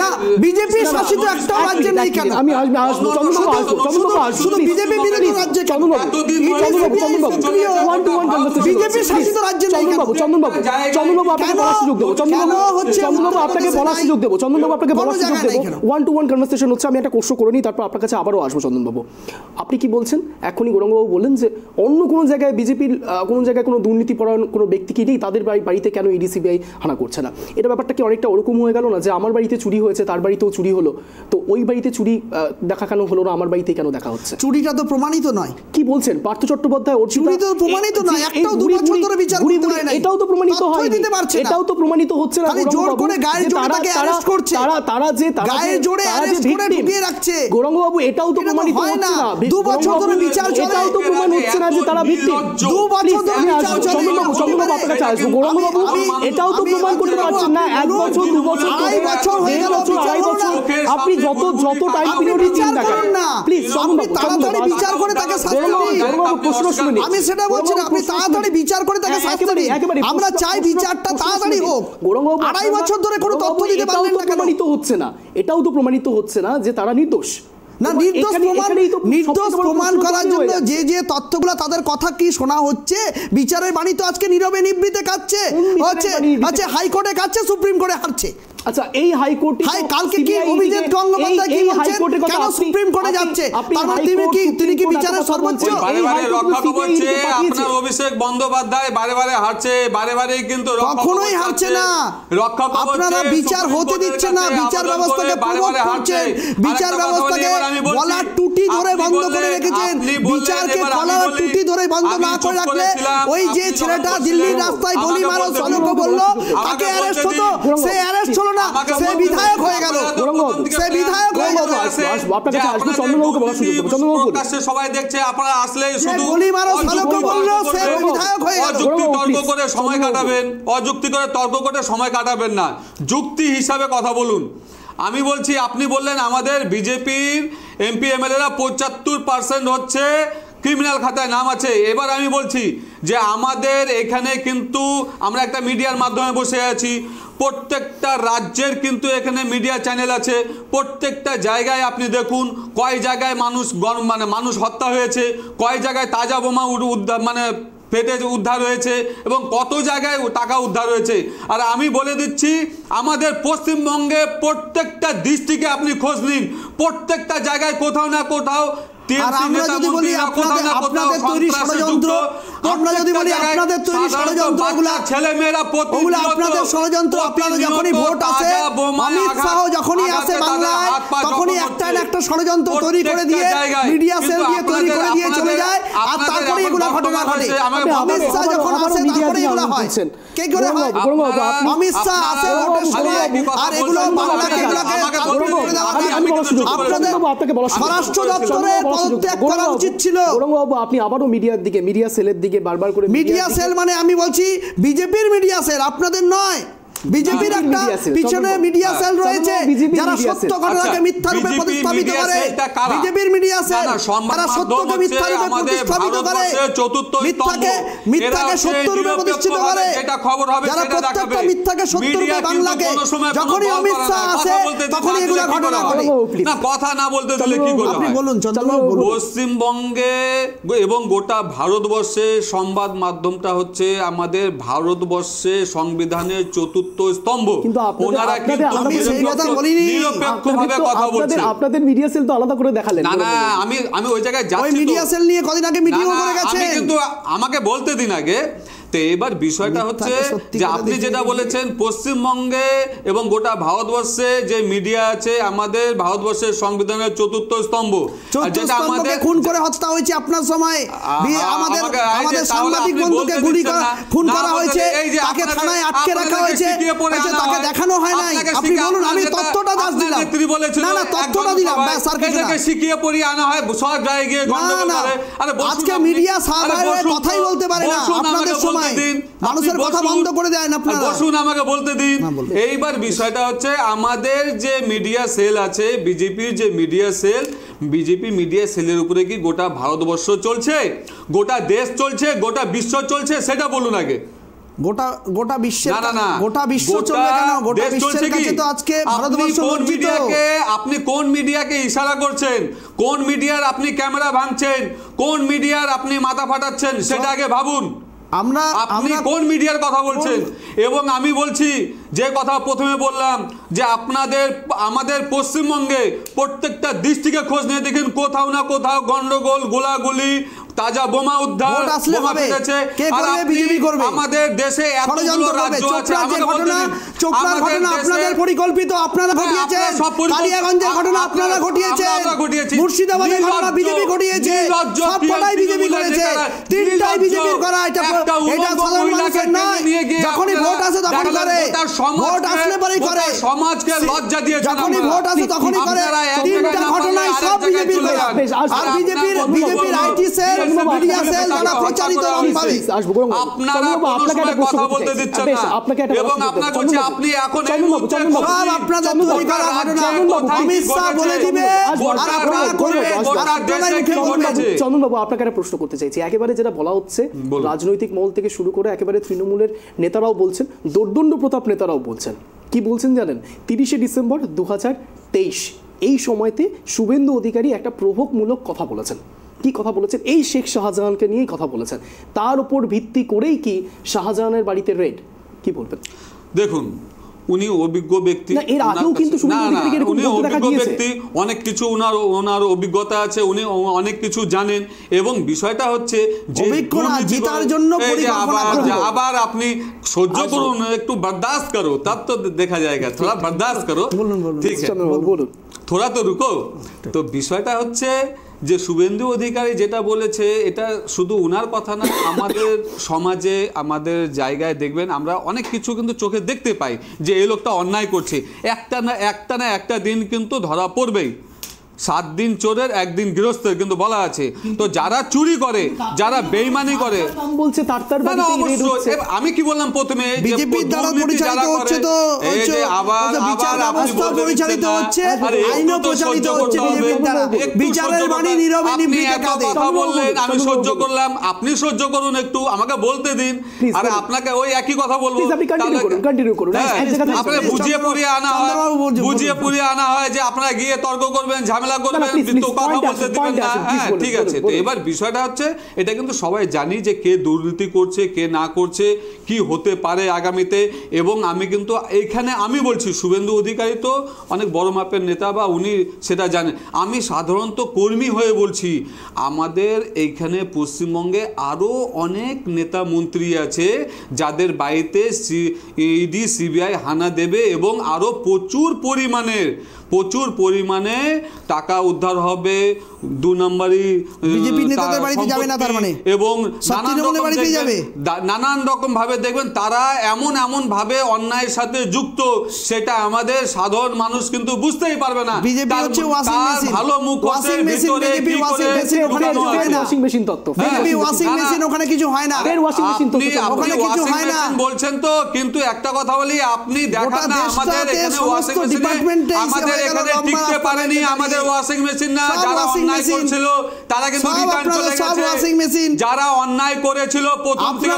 না, বিজেপি শাসিত একটাও রাজ্যে নেই কেন? আমি আসবো শুধু বিজেপি বিরোধী রাজ্যে কেন? কনভারসেশন বিজেপি শাসিত রাজ্যে নেই কেন? চন্দনবাবু আপনাকে বলার সুযোগ দেবো, চন্দনবাবু আপনাকে বলার সুযোগ দেবো, চন্দনবাবু আপনাকে বলার সুযোগ দেবো। 1-to-1 কনভারসেশন হচ্ছে, আমি একটা কোশ্চেন করে নিই, তারপর আপনার কাছে আবারও আসবো। চন্দনবাবু, আপনি কি বলছেন? এখনই গৌরাঙ্গবাবু বললেন যে অন্য কোনো জায়গায় বিজেপির কোনো জায়গায় কোনো দুর্নীতিপরায়ণ কোনো ব্যক্তি কি নেই, তাদের বাড়িতে কেন ইডি সিবিআই হানা করছে না? এটা ব্যাপারটা কি অনেকটা ওরকম হয়ে গেল না, যে আমার বাড়িতে চুরি হয়েছে তার বাড়িতেও চুরি হলো, তো ওই বাড়িতে চুরি দেখা কেন হলো না, আমার বাড়িতে কেন দেখা হচ্ছে? চুরিটা তো প্রমাণিত নয়। কি বলছেন পার্থ চট্টোপাধ্যায়? চুরি তো প্রমাণিত নয়, একটাও 2 বছর ধরে বিচার করতে হয় না। এটাও তো প্রমাণিত হয়, এটাও তো প্রমাণিত হচ্ছে না। খালি জোর করে গায়ের জোরে তাকে অ্যারেস্ট করছে, তারা যে গায়ের জোরে অ্যারেস্ট করে ঢুকিয়ে রাখছে। গৌরাঙ্গবাবু, এটাও তো প্রমাণিত হচ্ছে না। 2 বছর ধরে বিচার চলে, এটাও তো প্রমাণ হচ্ছে না যে তারা ভিকটিম। 2 বছর ধরে বিচার চলে। চন্দ্রবাবু আপনার কাছে আসবো। গৌরাঙ্গবাবু, এটাও তো প্রমাণ করতে পারছেন না। 1 বছর 2 বছর 2.5 বছর হয়ে গেল, 2.5 বছর, আপনি যত টাইম পিরিয়ডই দিন না কেন, প্লিজ তাড়াতাড়ি বিচার করে তাকে শাস্তি দিন। প্রশ্ন শুনুন, আমি সেটা বলছি না, আপনি তাড়াতাড়ি বিচার করে তাকে শাস্তি দিন। আমরা চাই বিচারটা তাড়াতাড়ি হোক। 2.5 বছর ধরে কোনো তথ্য দিতে পারলেন না কেন? প্রমাণিত হচ্ছে না, এটাও তো প্রমাণিত হচ্ছে না যে তারা নির্দোষ। না, নির্দোষ প্রমাণ করার জন্য যে তথ্যগুলো তাদের কথা কি শোনা হচ্ছে, বিচারের বাণী তো আজকে নীরবে নিবৃতে কাটছে, হচ্ছে হাইকোর্টে কাটছে, সুপ্রিম কোর্টে হারছে। আচ্ছা, এই হাইকোর্টে কালকে কি অভিজিৎ গঙ্গোপাধ্যায় কি বলছেন, কেন সুপ্রিম কোর্টে যাচ্ছে? তার মানে তিনি কি বিচারের সর্বোচ্চ? বারে রক্ষা করছে আপনার অভিষেক বন্দ্যোপাধ্যায়, বারে হারছে, বারে কিন্তু কখনোই হারছে না। রক্ষা আপনারা বিচার হতে দিচ্ছেন না, বিচার ব্যবস্থাকে প্রমোট করছেন, বিচার ব্যবস্থাকে গলার টুটি ধরে বন্ধ করে রেখেছেন। বিচারকে গলার টুটি ধরে বন্ধ না করে রাখলে ওই যে ছেলেটা দিল্লির রাস্তায় গলি মারো সলকো বললো, তাকে অ্যারেস্ট হতো, সে অ্যারেস্ট হলো না, সে বিধায়ক হয়ে গেল, সে বিধায়ক হয়ে গেল। আপনার কাছে আসবো, চন্দ্রবাবুকে বলার সুযোগ দেবো। চন্দ্রবাবু, সবাই দেখছে, আপনারা আসলে শুধু গলি মারো সলকো বললো, সে বিধায়ক হয়ে গেল। অযুক্তি তর্ক করে সময় কাটাবেন, অযুক্তি করে তর্ক করে সময় কাটাবেন না, যুক্তি হিসাবে কথা বলুন। আমি বলছি, আপনি বললেন আমাদের বিজেপির এমপি এমএলএরা 75% হচ্ছে ক্রিমিনাল খাতায় নাম আছে। এবার আমি বলছি যে আমাদের এখানে কিন্তু আমরা একটা মিডিয়ার মাধ্যমে বসে আছি, প্রত্যেকটা রাজ্যের কিন্তু এখানে মিডিয়া চ্যানেল আছে, প্রত্যেকটা জায়গায় আপনি দেখুন কয় জায়গায় মানুষ হত্যা হয়েছে, কয় জায়গায় তাজা বোমা ফেটে উদ্ধার হয়েছে এবং কত জায়গায় টাকা উদ্ধার হয়েছে। আর আমি বলে দিচ্ছি, আমাদের পশ্চিমবঙ্গে প্রত্যেকটা ডিস্ট্রিক্টে আপনি খোঁজ নিন, প্রত্যেকটা জায়গায় কোথাও না কোথাও আমরা যদি বলি আপনাদের তৈরি ষড়যন্ত্র, আমরা যদি বলি আপনাদের তৈরি ষড়যন্ত্রগুলো, ছেলেমেয়েরা ওগুলো আপনাদের ষড়যন্ত্র। আপনারা যখনই ভোট আসে, অমিত শাহ যখনই আসে বাংলায়, তখনই একটা না একটা ষড়যন্ত্র তৈরি করে দিয়ে মিডিয়া সেল দিয়ে তৈরি করে দিয়ে চলে যায়, আর তারপরে এগুলো ঘটনা ঘটে। অমিত শাহ যখন আসে তারপরে এগুলো হয়। কে করে হয়? অমিত শাহ আসে ভোটের সময়, আর এগুলো বাংলাকে এগুলোকে করে দেওয়া হয়। আপনাদের স্বরাষ্ট্র দপ্তরে পদত্যাগ করা উচিত ছিল। গৌরাঙ্গবাবু, আপনি আবারও মিডিয়ার দিকে, মিডিয়া সেলের দিকে বারবার করে, মিডিয়া সেল মানে আমি বলছি বিজেপির মিডিয়া সেল, আপনাদের নয়। বিজেপির একটা পিছনে মিডিয়া সেল রয়েছে যারা সত্য ঘটনাকে মিথ্যা রূপে প্রতিস্থাপিত করে। বিজেপির মিডিয়া সেল তারা সত্যকে মিথ্যা রূপে প্রতিস্থাপিত করে, মিথ্যাকে সত্য রূপে প্রতিষ্ঠিত করে। যারা প্রত্যেকটা মিথ্যাকে সত্য রূপে বাংলাকে, যখনই অমিত শাহ আসে তখনই এগুলো ঘটনা ঘটে। না, কথা না বলতে দিলে কি করে? আপনি বলুন চন্দ্রবাবু। পশ্চিমবঙ্গে এবং গোটা ভারতবর্ষে সংবাদ মাধ্যমটা হচ্ছে আমাদের ভারতবর্ষে সংবিধানের চতুর্থ স্তম্ভ। ওনারা কিন্তু নিরপেক্ষভাবে কথা বলছেন। আপনাদের মিডিয়া সেল তো আলাদা করে দেখালেন। না, আমি ওই জায়গায় যাচ্ছি। ওই মিডিয়া সেল নিয়ে কদিন আগে মিটিং করে গেছে। আমি কিন্তু আমাকে বলতে দিন আগে। তো এবার বিষয়টা হচ্ছে যে আপনি যেটা বলেছেন, পশ্চিমবঙ্গে এবং গোটা ভারতবর্ষে যে মিডিয়া আছে, আমাদের ভারতবর্ষের সংবিধানের চতুর্থ স্তম্ভ, যেটা আমাদের খুন করে হত্যা হয়েছে আপনার সময়, আমাদের সাংবাদিক বন্ধুকে খুন করা হয়েছে, তাকে থানায় আটকে রাখা হয়েছে, তাকে দেখানো হয় নাই। আপনি বলুন, আমি তথ্যটা দিলাম। না না, তথ্যটা দিলাম, ব্যাস আর কিছু না। শিখিয়ে পড়িয়ে আনা হয় সব জায়গায় গিয়ে গন্ডগোল করে। আজকে মিডিয়া সাহাবারে কথাই বলতে পারে না। আপনাদের সময় মানুষের কথা বন্ধ করে দেয় না আপনারা। বসুন, আমাকে বলতে দিন। এইবার বিষয়টা হচ্ছে আমাদের যে মিডিয়া সেল আছে, বিজেপির যে মিডিয়া সেল, বিজেপি মিডিয়া সেলের উপরে কি গোটা ভারতবর্ষ চলছে, গোটা দেশ চলছে, গোটা বিশ্ব চলছে, সেটা বলুন আগে। গোটা বিশ্বের, গোটা বিশ্ব চলবে কেন? গোটা বিশ্বের কাছে তো আজকে ভারতবর্ষ লজ্জিত। আপনি কোন মিডিয়াকে ইশারা করছেন, কোন মিডিয়ার আপনি ক্যামেরা ভাঙছেন, কোন মিডিয়ার আপনি মাথা ফাটাচ্ছেন, সেটা আগে ভাবুন। আপনি কোন মিডিয়ার কথা বলছেন? এবং আমি বলছি যে কথা প্রথমে বললাম যে আমাদের পশ্চিমবঙ্গে প্রত্যেকটা ডিস্ট্রিক্টে খোঁজ নিয়ে দেখেন কোথাও না কোথাও গন্ডগোল, গোলাগুলি, তাজা বোমা উদ্ধার, বোমা ফেটেছে। আর আমাদের দেশে এতগুলো রাজ্য আছে, আমাকে বলতে দিন, আপনাদের পরিকল্পিত, আপনারা ঘটিয়েছেন। কালিয়াগঞ্জের ঘটনা আপনারা ঘটিয়েছেন, মুর্শিদাবাদের ঘটনা বিজেপি ঘটিয়েছে, সবকটাই বিজেপি করেছে, তিনটাই বিজেপির করা। এটা সাধারণ মানুষের নয়। যখনই ভোট আসে তখন করে, ভোট আসলে পরেই করে, সমাজকে লজ্জা দিয়েছে, যখনই ভোট আসে তখনই করে। তিনটা ঘটনায় সব বিজেপির করা। আর বিজেপির আইটি সেল, মিডিয়া সেল যারা প্রচারিত ভাবে আপনারা কোনো সময় কথা বলতে দিচ্ছেন না। এবং আপনাকে বলছি আপনি এখন এই মুহূর্তে সব আপনাদের তৈরি করা ঘটনা অমিত শাহ বলে দিবে। চন্দনবাবু, আপনাকে একটা প্রশ্ন করতে চাইছি। একেবারে যেটা বলা হচ্ছে, রাজনৈতিক মহল থেকে শুরু করে একেবারে তৃণমূলের নেতারাও বলছেন, দোর্দণ্ড প্রতাপ নেতারাও বলছেন, কি বলছেন জানেন? 30শে ডিসেম্বর 2023 এই সময়তে শুভেন্দু অধিকারী একটা প্রভোগমূলক কথা বলেছেন। কি কথা বলেছেন? এই শেখ শাহজাহানকে নিয়েই কথা বলেছেন। তার উপর ভিত্তি করেই কি শাহজাহানের বাড়িতে রেড? কি বলবেন? দেখুন, উনি অভিজ্ঞ ব্যক্তি, এর আগেও কিন্তু উনি অভিজ্ঞ ব্যক্তি, অনেক কিছু ওনার অভিজ্ঞতা আছে, উনি অনেক কিছু জানেন। এবং বিষয়টা হচ্ছে যে জেতার জন্য আবার আপনি সহ্য করুন, একটু বরদাস্ত করো, তব তো দেখা যায়গা, থোড়া বরদাস্ত করো, ঠিক আছে, থোড়া তো রুকো। তো বিষয়টা হচ্ছে যে শুভেন্দু অধিকারী যেটা বলেছে, এটা শুধু উনার কথা না, আমাদের সমাজে, আমাদের জায়গায় দেখবেন আমরা অনেক কিছু কিন্তু চোখে দেখতে পাই যে এই লোকটা অন্যায় করছে। একটা না একটা দিন কিন্তু ধরা পড়বেই। 7 দিন চোরের, 1 দিন গৃহস্থের কিন্তু বলা আছে। তো যারা চুরি করে, যারা বেইমানি করে, বলছে আমি কি বললাম প্রথমে, বিজেপির দ্বারা পরিচালিত হচ্ছে, তো এই যে আবার আপনি পরিচালিত হচ্ছে, আইনও প্রচারিত হচ্ছে বিজেপির দ্বারা। বিচারের বাণী নীরবে নিভৃতে কাঁদে। কথা বললেন, আমি সহ্য করলাম, আপনি সহ্য করুন, একটু আমাকে বলতে দিন। আরে আপনাকে ওই একই কথা বলবো, আপনাকে বুঝিয়ে পুড়িয়ে আনা হয় যে আপনারা গিয়ে তর্ক করবেন, ঝামেলা করবেন, কিন্তু কথা বলতে দিবেন না। হ্যাঁ, ঠিক আছে। তো এবার বিষয়টা হচ্ছে, এটা কিন্তু সবাই জানি যে কে দুর্নীতি করছে, কে না করছে, কি হতে পারে আগামীতে। এবং আমি কিন্তু এইখানে আমি বলছি, শুভেন্দু অধিকারী তো অনেক বড় মাপের নেতা, বা উনি সেটা জানেন। আমি সাধারণত কর্মী হয়ে বলছি, আমাদের এইখানে পশ্চিমবঙ্গে আরও অনেক নেতা মন্ত্রী আছে যাদের বাড়িতে ইডি সিবিআই হানা দেবে, এবং আরও প্রচুর পরিমাণে টাকা উদ্ধার হবে। 2 নম্বরই বিজেপি নেতাদের বাড়িতে যাবে না, তার মানে, এবং নানান রকম ভাবে দেখবেন তারা এমন ভাবে অন্যায়ের সাথে যুক্ত, সেটা আমাদের সাধারণ মানুষ কিন্তু বুঝতেই পারবে না। বিজেপি হচ্ছে ওয়াশিং মেশিন, ভালো মুখ আছে, ভিতরে কি করে ওয়াশিং মেশিন তত্ত্ব, বিজেপি ওয়াশিং মেশিন, ওখানে কিছু হয় না। ওখানে কিছু হয় না বলছেন তো, কিন্তু একটা কথা বলি, আপনি দেখান না আমাদের এখানে ওয়াশিং মেশিন, আমাদের এখানে টিকতে পারেনি আমাদের ওয়াশিং মেশিন না। যারা অন্যায় করেছিল তারা কিন্তু রিটার্ন চলে গেছে। যারা অন্যায় করেছিল প্রথম থেকে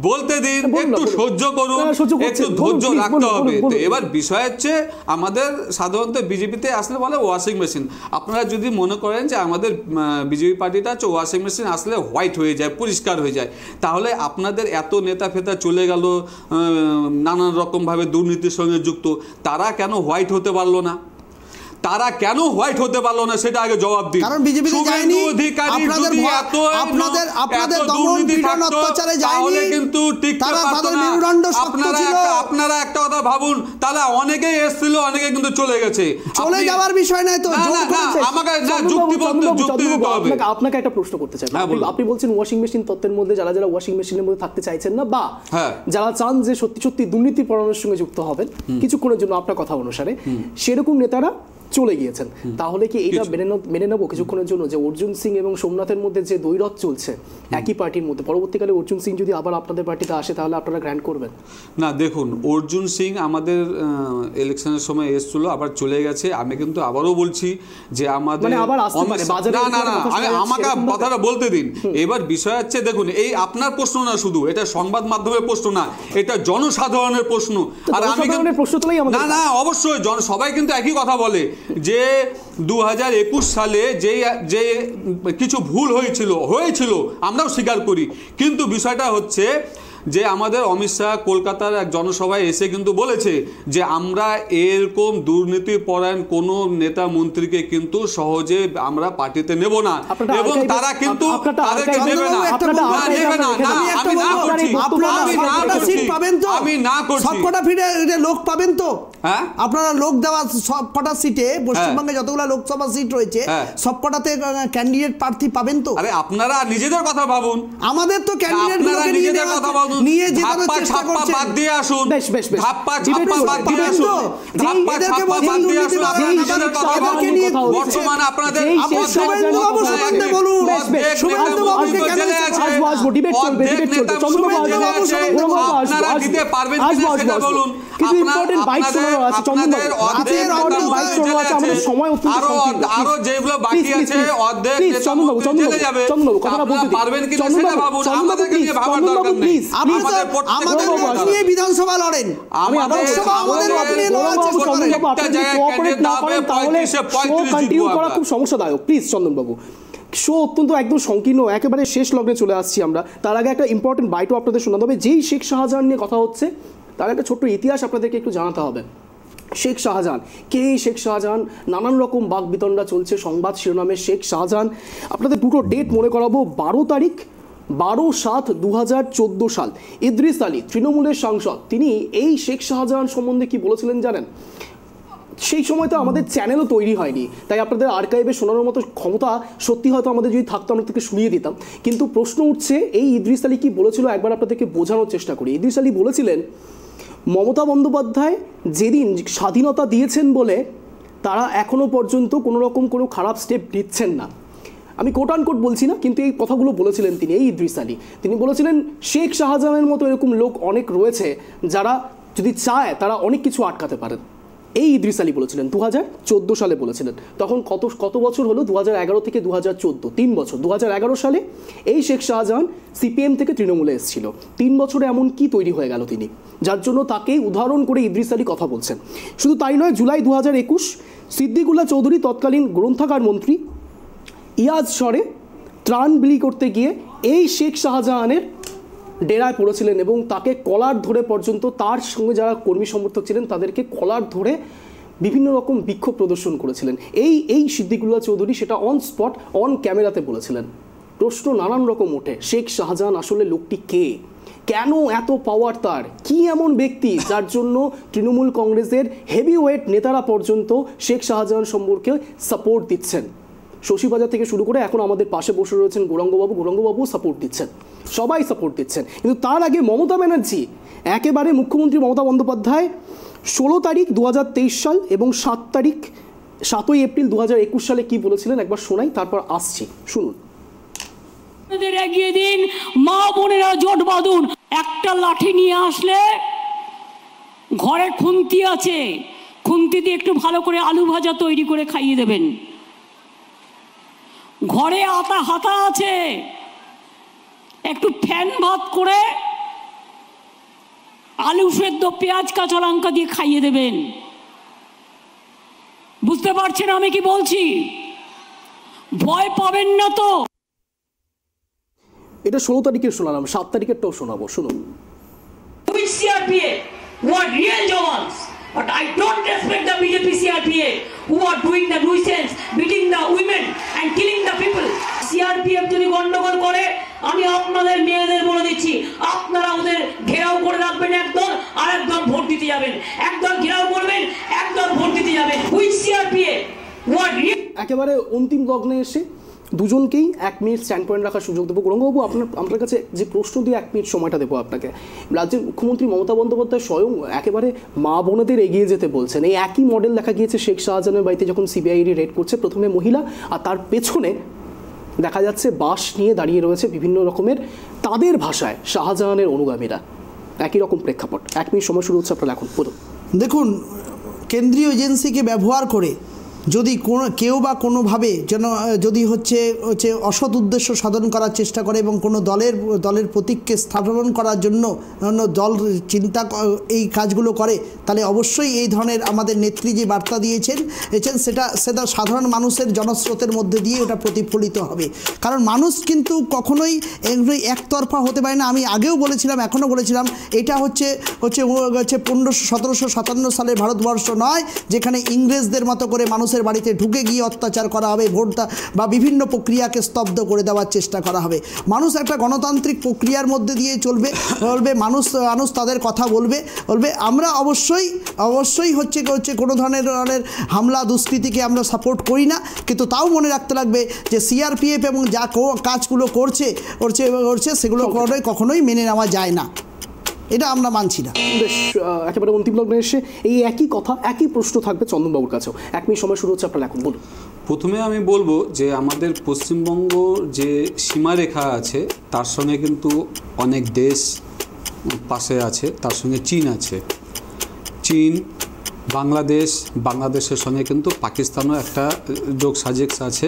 বলতে দিন, একটু সহ্য করুন, একটু ধৈর্য রাখতে হবে। তো এবার বিষয় হচ্ছে, আমাদের সাধারণত বিজেপিতে আসলে বলে ওয়াশিং মেশিন। আপনারা যদি মনে করেন যে আমাদের বিজেপি পার্টিটা হচ্ছে ওয়াশিং মেশিন, আসলে হোয়াইট হয়ে যায়, পরিষ্কার হয়ে যায়, তাহলে আপনাদের এত নেতা ফেতা চলে গেল নানান রকমভাবে দুর্নীতির সঙ্গে যুক্ত, তারা কেন হোয়াইট হতে পারলো না? সেটা আগে জবাব দিন। কারণ বিজেপিতে যায়নি, আপনাদের দমন পীড়ন অত্যাচারে যায়নি, কিন্তু আপনারা একটা কথা ভাবুন, তাহলে অনেকেই এসেছিল, অনেকে কিন্তু চলে গেছে। চলে যাওয়ার বিষয় নাই তো, আমাকে যুক্তি দিতে হবে। আপনাকে একটা প্রশ্ন করতে চাই। আপনি বলছেন ওয়াশিং মেশিন তত্ত্বের মধ্যে যারা ওয়াশিং মেশিনের মধ্যে থাকতে চাইছেন না, বা যারা চান যে সত্যি দুর্নীতি পড়ানোর সঙ্গে যুক্ত হবেন কিছুক্ষণের জন্য, আপনার কথা অনুসারে সেরকম নেতারা চলে গিয়েছেন, তাহলে কি এটা মেনে নেবো কিছুক্ষণের জন্য যে অর্জুন সিং এবং সোমনাথের মধ্যে যে দ্বৈরথ চলছে একই পার্টির মধ্যে, পরবর্তীকালে অর্জুন সিং যদি আবার আপনাদের পার্টিতে আসে তাহলে আপনারা গ্র্যান্ড করবেন? না, দেখুন, অর্জুন সিং আমাদের ইলেকশনের সময় এসেছিল, আবার চলে গেছে। আমি কিন্তু আবারও বলছি যে আমাদের আমাকে কথাটা বলতে দিন। এবার বিষয় হচ্ছে, দেখুন, এই আপনার প্রশ্ন না শুধু, এটা সংবাদ মাধ্যমের প্রশ্ন না, এটা জনসাধারণের প্রশ্ন। আর আমি না অবশ্যই সবাই কিন্তু একই কথা বলে যে 2021 সালে যে কিছু ভুল হয়েছিল আমরাও স্বীকার করি, কিন্তু বিষয়টা হচ্ছে যে আমাদের অমিত শাহ কলকাতার এক জনসভায় এসে কিন্তু বলেছে যে আমরা এরকম দুর্নীতিপরায়ণ কোনো নেতা মন্ত্রীকে কিন্তু সহজে আমরা পার্টিতে নেব না, এবং তারা কিন্তু তাদেরকে নেবে না। আমি না করছি সবকটা সিটে লোক পাবেন তো, হ্যাঁ আপনারা লোক দেওয়া সবকটা সিটে পশ্চিমবঙ্গে যতগুলো লোকসভা সিট রয়েছে সবকটাতে ক্যান্ডিডেট প্রার্থী পাবেন তো? আরে আপনারা নিজেদের কথা ভাবুন, আমাদের তো ক্যান্ডিডেট নিজেদের কথা ভাবুন, নিয়ে যে বাদ দিয়ে আসুন, বর্তমানে আপনাদের আপনারা দিতে পারবেন সেটা বলুন। আরো যেগুলো বাকি আছে অর্ধেক জেলে যাবে, পারবেন কিনা সেটা ভাবুন, আমাদেরকে নিয়ে ভাবার দরকার নেই। আমাদের ভোট নিয়ে বিধানসভা লড়েন, খুব সমস্যাদায়ক। প্লিজ চন্দনবাবু, শো অত্যন্ত একদম সংকীর্ণ, একেবারে শেষ লগ্নে চলে আসছি আমরা। তার আগে একটা ইম্পর্টেন্ট বাইটও আপনাদের শোনাতে হবে। যেই শেখ শাহজাহান নিয়ে কথা হচ্ছে তার একটা ছোট্ট ইতিহাস আপনাদেরকে একটু জানাতে হবে। শেখ শাহজাহান কে? শেখ শাহজাহান নানান রকম বাকবিতণ্ডা চলছে সংবাদ শিরোনামে। শেখ শাহজাহান আপনাদের দুটো ডেট মনে করাবো। 12/7/2014 সাল ইদ্রিস আলী তৃণমূলের সাংসদ, তিনি এই শেখ শাহজাহান সম্বন্ধে কি বলেছিলেন জানেন? সেই সময় তো আমাদের চ্যানেলও তৈরি হয়নি, তাই আপনাদের আর্কাইভে শোনানোর মতো ক্ষমতা সত্যি হয়তো আমাদের যদি থাকতো আমরা থেকে শুনিয়ে দিতাম। কিন্তু প্রশ্ন উঠছে এই ইদ্রিস আলী কি বলেছিল, একবার আপনাদেরকে বোঝানোর চেষ্টা করি। ইদ্রিস আলী বলেছিলেন মমতা বন্দ্যোপাধ্যায় যেদিন স্বাধীনতা দিয়েছেন বলে তারা এখনও পর্যন্ত কোনো রকম কোনো খারাপ স্টেপ নিচ্ছেন না। আমি কোট আনকোট বলছি না, কিন্তু এই কথাগুলো বলেছিলেন তিনি, এই ইদ্রিস আলী। তিনি বলেছিলেন শেখ শাহজাহানের মতো এরকম লোক অনেক রয়েছে যারা যদি চায় তারা অনেক কিছু আটকাতে পারেন। এই ইদ্রিস আলী বলেছিলেন 2014 সালে বলেছিলেন। তখন কত বছর হলো? 2011 থেকে 2014, 3 বছর। 2011 সালে এই শেখ শাহজাহান সিপিএম থেকে তৃণমূলে এসেছিল। 3 বছরে এমন কি তৈরি হয়ে গেল তিনি, যার জন্য তাকেই উদাহরণ করে ইদ্রিস আলী কথা বলছেন। শুধু তাই নয়, জুলাই 2021 সিদ্দিকুল্লাহ চৌধুরী তৎকালীন গ্রন্থাগার মন্ত্রী ইয়াজ স্বরে ত্রাণ বিলি করতে গিয়ে এই শেখ শাহজাহানের ডেরায় পড়েছিলেন এবং তাকে কলার ধরে পর্যন্ত, তার সঙ্গে যারা কর্মী সমর্থক ছিলেন তাদেরকে কলার ধরে বিভিন্ন রকম বিক্ষোভ প্রদর্শন করেছিলেন। এই সিদ্দিকুল্লাহ চৌধুরী সেটা অন স্পট অন ক্যামেরাতে বলেছিলেন। প্রশ্ন নানান রকম ওঠে, শেখ শাহজাহান আসলে লোকটি কে? কেন এত পাওয়ার তার? কি এমন ব্যক্তি যার জন্য তৃণমূল কংগ্রেসের হেভিওয়েট নেতারা পর্যন্ত শেখ শাহজাহান সম্পর্কে সাপোর্ট দিচ্ছেন? শশীবাজার থেকে শুরু করে এখন আমাদের পাশে বসে রয়েছেন গৌরাঙ্গবাবু সাপোর্ট দিচ্ছেন, সবাই সাপোর্ট দিচ্ছেন। কিন্তু তার আগে মমতা ব্যানার্জি, একেবারে মুখ্যমন্ত্রী মমতা বন্দ্যোপাধ্যায় 16 তারিখ 2023 সাল এবং 7ই এপ্রিল 2021 সালে কি বলেছিলেন একবার শোনাই, তারপর আসছি, শুনুন। এগিয়ে দিন, মা বোনেরা জোট বাঁধুন। একটা লাঠি নিয়ে আসলে ঘরে খুন্তি আছে, খুন্তি দিয়ে একটু ভালো করে আলু ভাজা তৈরি করে খাইয়ে দেবেন। ঘরে আতা হাতা আছে, একটু ফ্যান ভাত করে আলু সেদ্ধ পেঁয়াজ কাঁচা লঙ্কা দিয়ে খাইয়ে দেবেন। বুঝতে পারছেন আমি কি বলছি? ভয় পাবেন না তো? এটা 16 তারিখের শোনালাম, 7 তারিখেরটাও শোনাবো, শুনুন। Which CRPF who are real Jawans, but I don't respect the BJP CRPF who are doing the nuisance, beating the women and killing the people. CRPF যদি গন্ডগোল করে, আমি আপনাদের মেয়েদের বলে দিচ্ছি, আপনারা ওদের ঘেরাও করে রাখবেন একদল, আর একদল ভোট দিতে যাবেন। একদল ঘেরাও করবেন, একদল ভোট দিতে যাবেন। Which CRPF who are real? একেবারে অন্তিম লগ্নে এসে দুজনকেই 1 মিনিট স্ট্যান্ড পয়েন্ট রাখার সুযোগ দেবো। গৌরাঙ্গবাবু, আপনার কাছে যে প্রশ্ন দিয়ে 1 মিনিট সময়টা দেবো আপনাকে। রাজ্যের মুখ্যমন্ত্রী মমতা বন্দ্যোপাধ্যায় স্বয়ং একেবারে মা বোনেদের এগিয়ে যেতে বলছেন। এই একই মডেল দেখা গিয়েছে শেখ শাহজাহানের বাড়িতে যখন সিবিআইডি রেড করছে, প্রথমে মহিলা আর তার পেছনে দেখা যাচ্ছে বাঁশ নিয়ে দাঁড়িয়ে রয়েছে বিভিন্ন রকমের তাদের ভাষায় শাহজাহানের অনুগামীরা। একই রকম প্রেক্ষাপট। 1 মিনিট সময় শুরু হচ্ছে, আপনারা এখন বলুন। দেখুন, কেন্দ্রীয় এজেন্সিকে ব্যবহার করে যদি কেউ বা কোনোভাবে যেন যদি হচ্ছে অসৎ উদ্দেশ্য সাধন করার চেষ্টা করে এবং কোনো দলের প্রতীককে স্থাপন করার জন্য দল চিন্তা এই কাজগুলো করে, তাহলে অবশ্যই এই ধরনের আমাদের নেত্রী যে বার্তা দিয়েছেন সেটা সাধারণ মানুষের জনস্রোতের মধ্যে দিয়ে ওটা প্রতিফলিত হবে। কারণ মানুষ কিন্তু কখনোই একতরফা হতে পারে না। আমি আগেও বলেছিলাম, এখনও বলেছিলাম, এটা হচ্ছে 1757 সালের ভারতবর্ষ নয়, যেখানে ইংরেজদের মতো করে মানুষের বাড়িতে ঢুকে গিয়ে অত্যাচার করা হবে, ভোট বা বিভিন্ন প্রক্রিয়াকে স্তব্ধ করে দেওয়ার চেষ্টা করা হবে। মানুষ একটা গণতান্ত্রিক প্রক্রিয়ার মধ্যে দিয়ে চলবে, মানুষ তাদের কথা বলবে। আমরা অবশ্যই হচ্ছে কোনো ধরনের হামলা দুষ্কৃতিকে আমরা সাপোর্ট করি না, কিন্তু তাও মনে রাখতে লাগবে যে সিআরপিএফ এবং যা কাজগুলো করছে সেগুলো কখনোই মেনে নেওয়া যায় না, এটা আমরা মানছি না। বেশ, একেবারে অন্তিম লগ্নে এসে এই একই কথা, একই প্রশ্ন থাকবে চন্দনবাবুর কাছেও। 1 মিনিট সময় শুরু হচ্ছে, আপনারা এখন বলুন। প্রথমে আমি বলবো যে আমাদের পশ্চিমবঙ্গ যে সীমারেখা আছে তার সঙ্গে কিন্তু অনেক দেশ পাশে আছে, তার সঙ্গে চীন আছে। চীন, বাংলাদেশের সঙ্গে কিন্তু পাকিস্তানও একটা যোগ সাজেক্স আছে,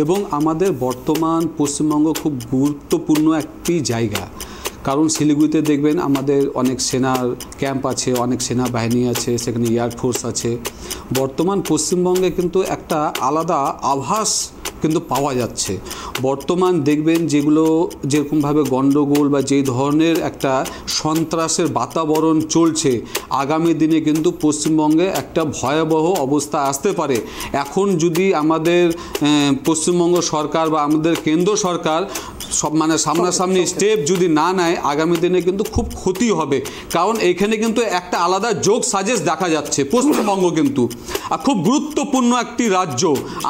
এবং আমাদের বর্তমান পশ্চিমবঙ্গ খুব গুরুত্বপূর্ণ একটি জায়গা। কারণ শিলিগুড়িতে দেখবেন আমাদের অনেক সেনার ক্যাম্প আছে, অনেক সেনাবাহিনী আছে, সেখানে এয়ারফোর্স আছে। বর্তমান পশ্চিমবঙ্গে কিন্তু একটা আলাদা আভাস কিন্তু পাওয়া যাচ্ছে। বর্তমান দেখবেন যেরকমভাবে গণ্ডগোল বা যেই ধরনের একটা সন্ত্রাসের বাতাবরণ চলছে, আগামী দিনে কিন্তু পশ্চিমবঙ্গে একটা ভয়াবহ অবস্থা আসতে পারে। এখন যদি আমাদের পশ্চিমবঙ্গ সরকার বা আমাদের কেন্দ্র সরকার সামনাসামনি স্টেপ যদি না নেয়, আগামী দিনে কিন্তু খুব ক্ষতি হবে। কারণ এখানে কিন্তু একটা আলাদা যোগ সাজেশ দেখা যাচ্ছে। পশ্চিমবঙ্গ কিন্তু খুব গুরুত্বপূর্ণ একটি রাজ্য,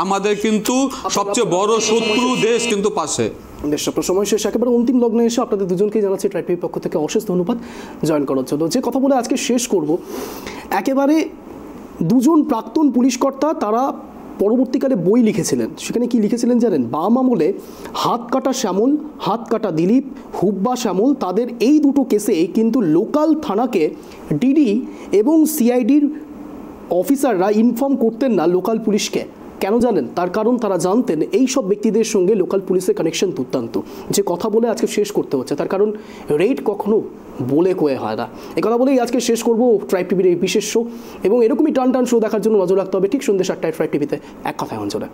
আমাদের কিন্তু সবচেয়ে বড় শত্রু দেশ কিন্তু পাশে। বেশ, আপনার সময় শেষ। একেবারে অন্তিম লগ্নে এসে আপনাদের দুজনকেই জানাচ্ছি ট্রাইব টিভির পক্ষ থেকে অশেষ ধন্যবাদ জয়েন করার জন্য। যে কথা বলে আজকে শেষ করব, একেবারে দুজন প্রাক্তন পুলিশকর্তা তারা পরবর্তীকালে বই লিখেছিলেন। সেখানে কি লিখেছিলেন জানেন? বাম আমলে হাত কাটা শ্যামল, হাত কাটা দিলীপ, হুব্বা শ্যামল, তাদের এই দুটো কেসে কিন্তু লোকাল থানাকে ডিডি এবং সিআইডির অফিসাররা ইনফর্ম করতেন না লোকাল পুলিশকে। কেন জানেন? তার কারণ তারা জানতেন এই সব ব্যক্তিদের সঙ্গে লোকাল পুলিশের কানেকশন দুর্দান্ত। যে কথা বলে আজকে শেষ করতে হচ্ছে, তার কারণ রেড কখনো বলে কয়ে হয় না। এই কথা বলেই আজকে শেষ করবো ট্রাইব টিভির এই বিশেষ শো, এবং এরকমই টান শো দেখার জন্য নজর রাখতে হবে ঠিক সন্ধ্যে 7টায় ট্রাইব টিভিতে এক কথায় অঞ্চলে।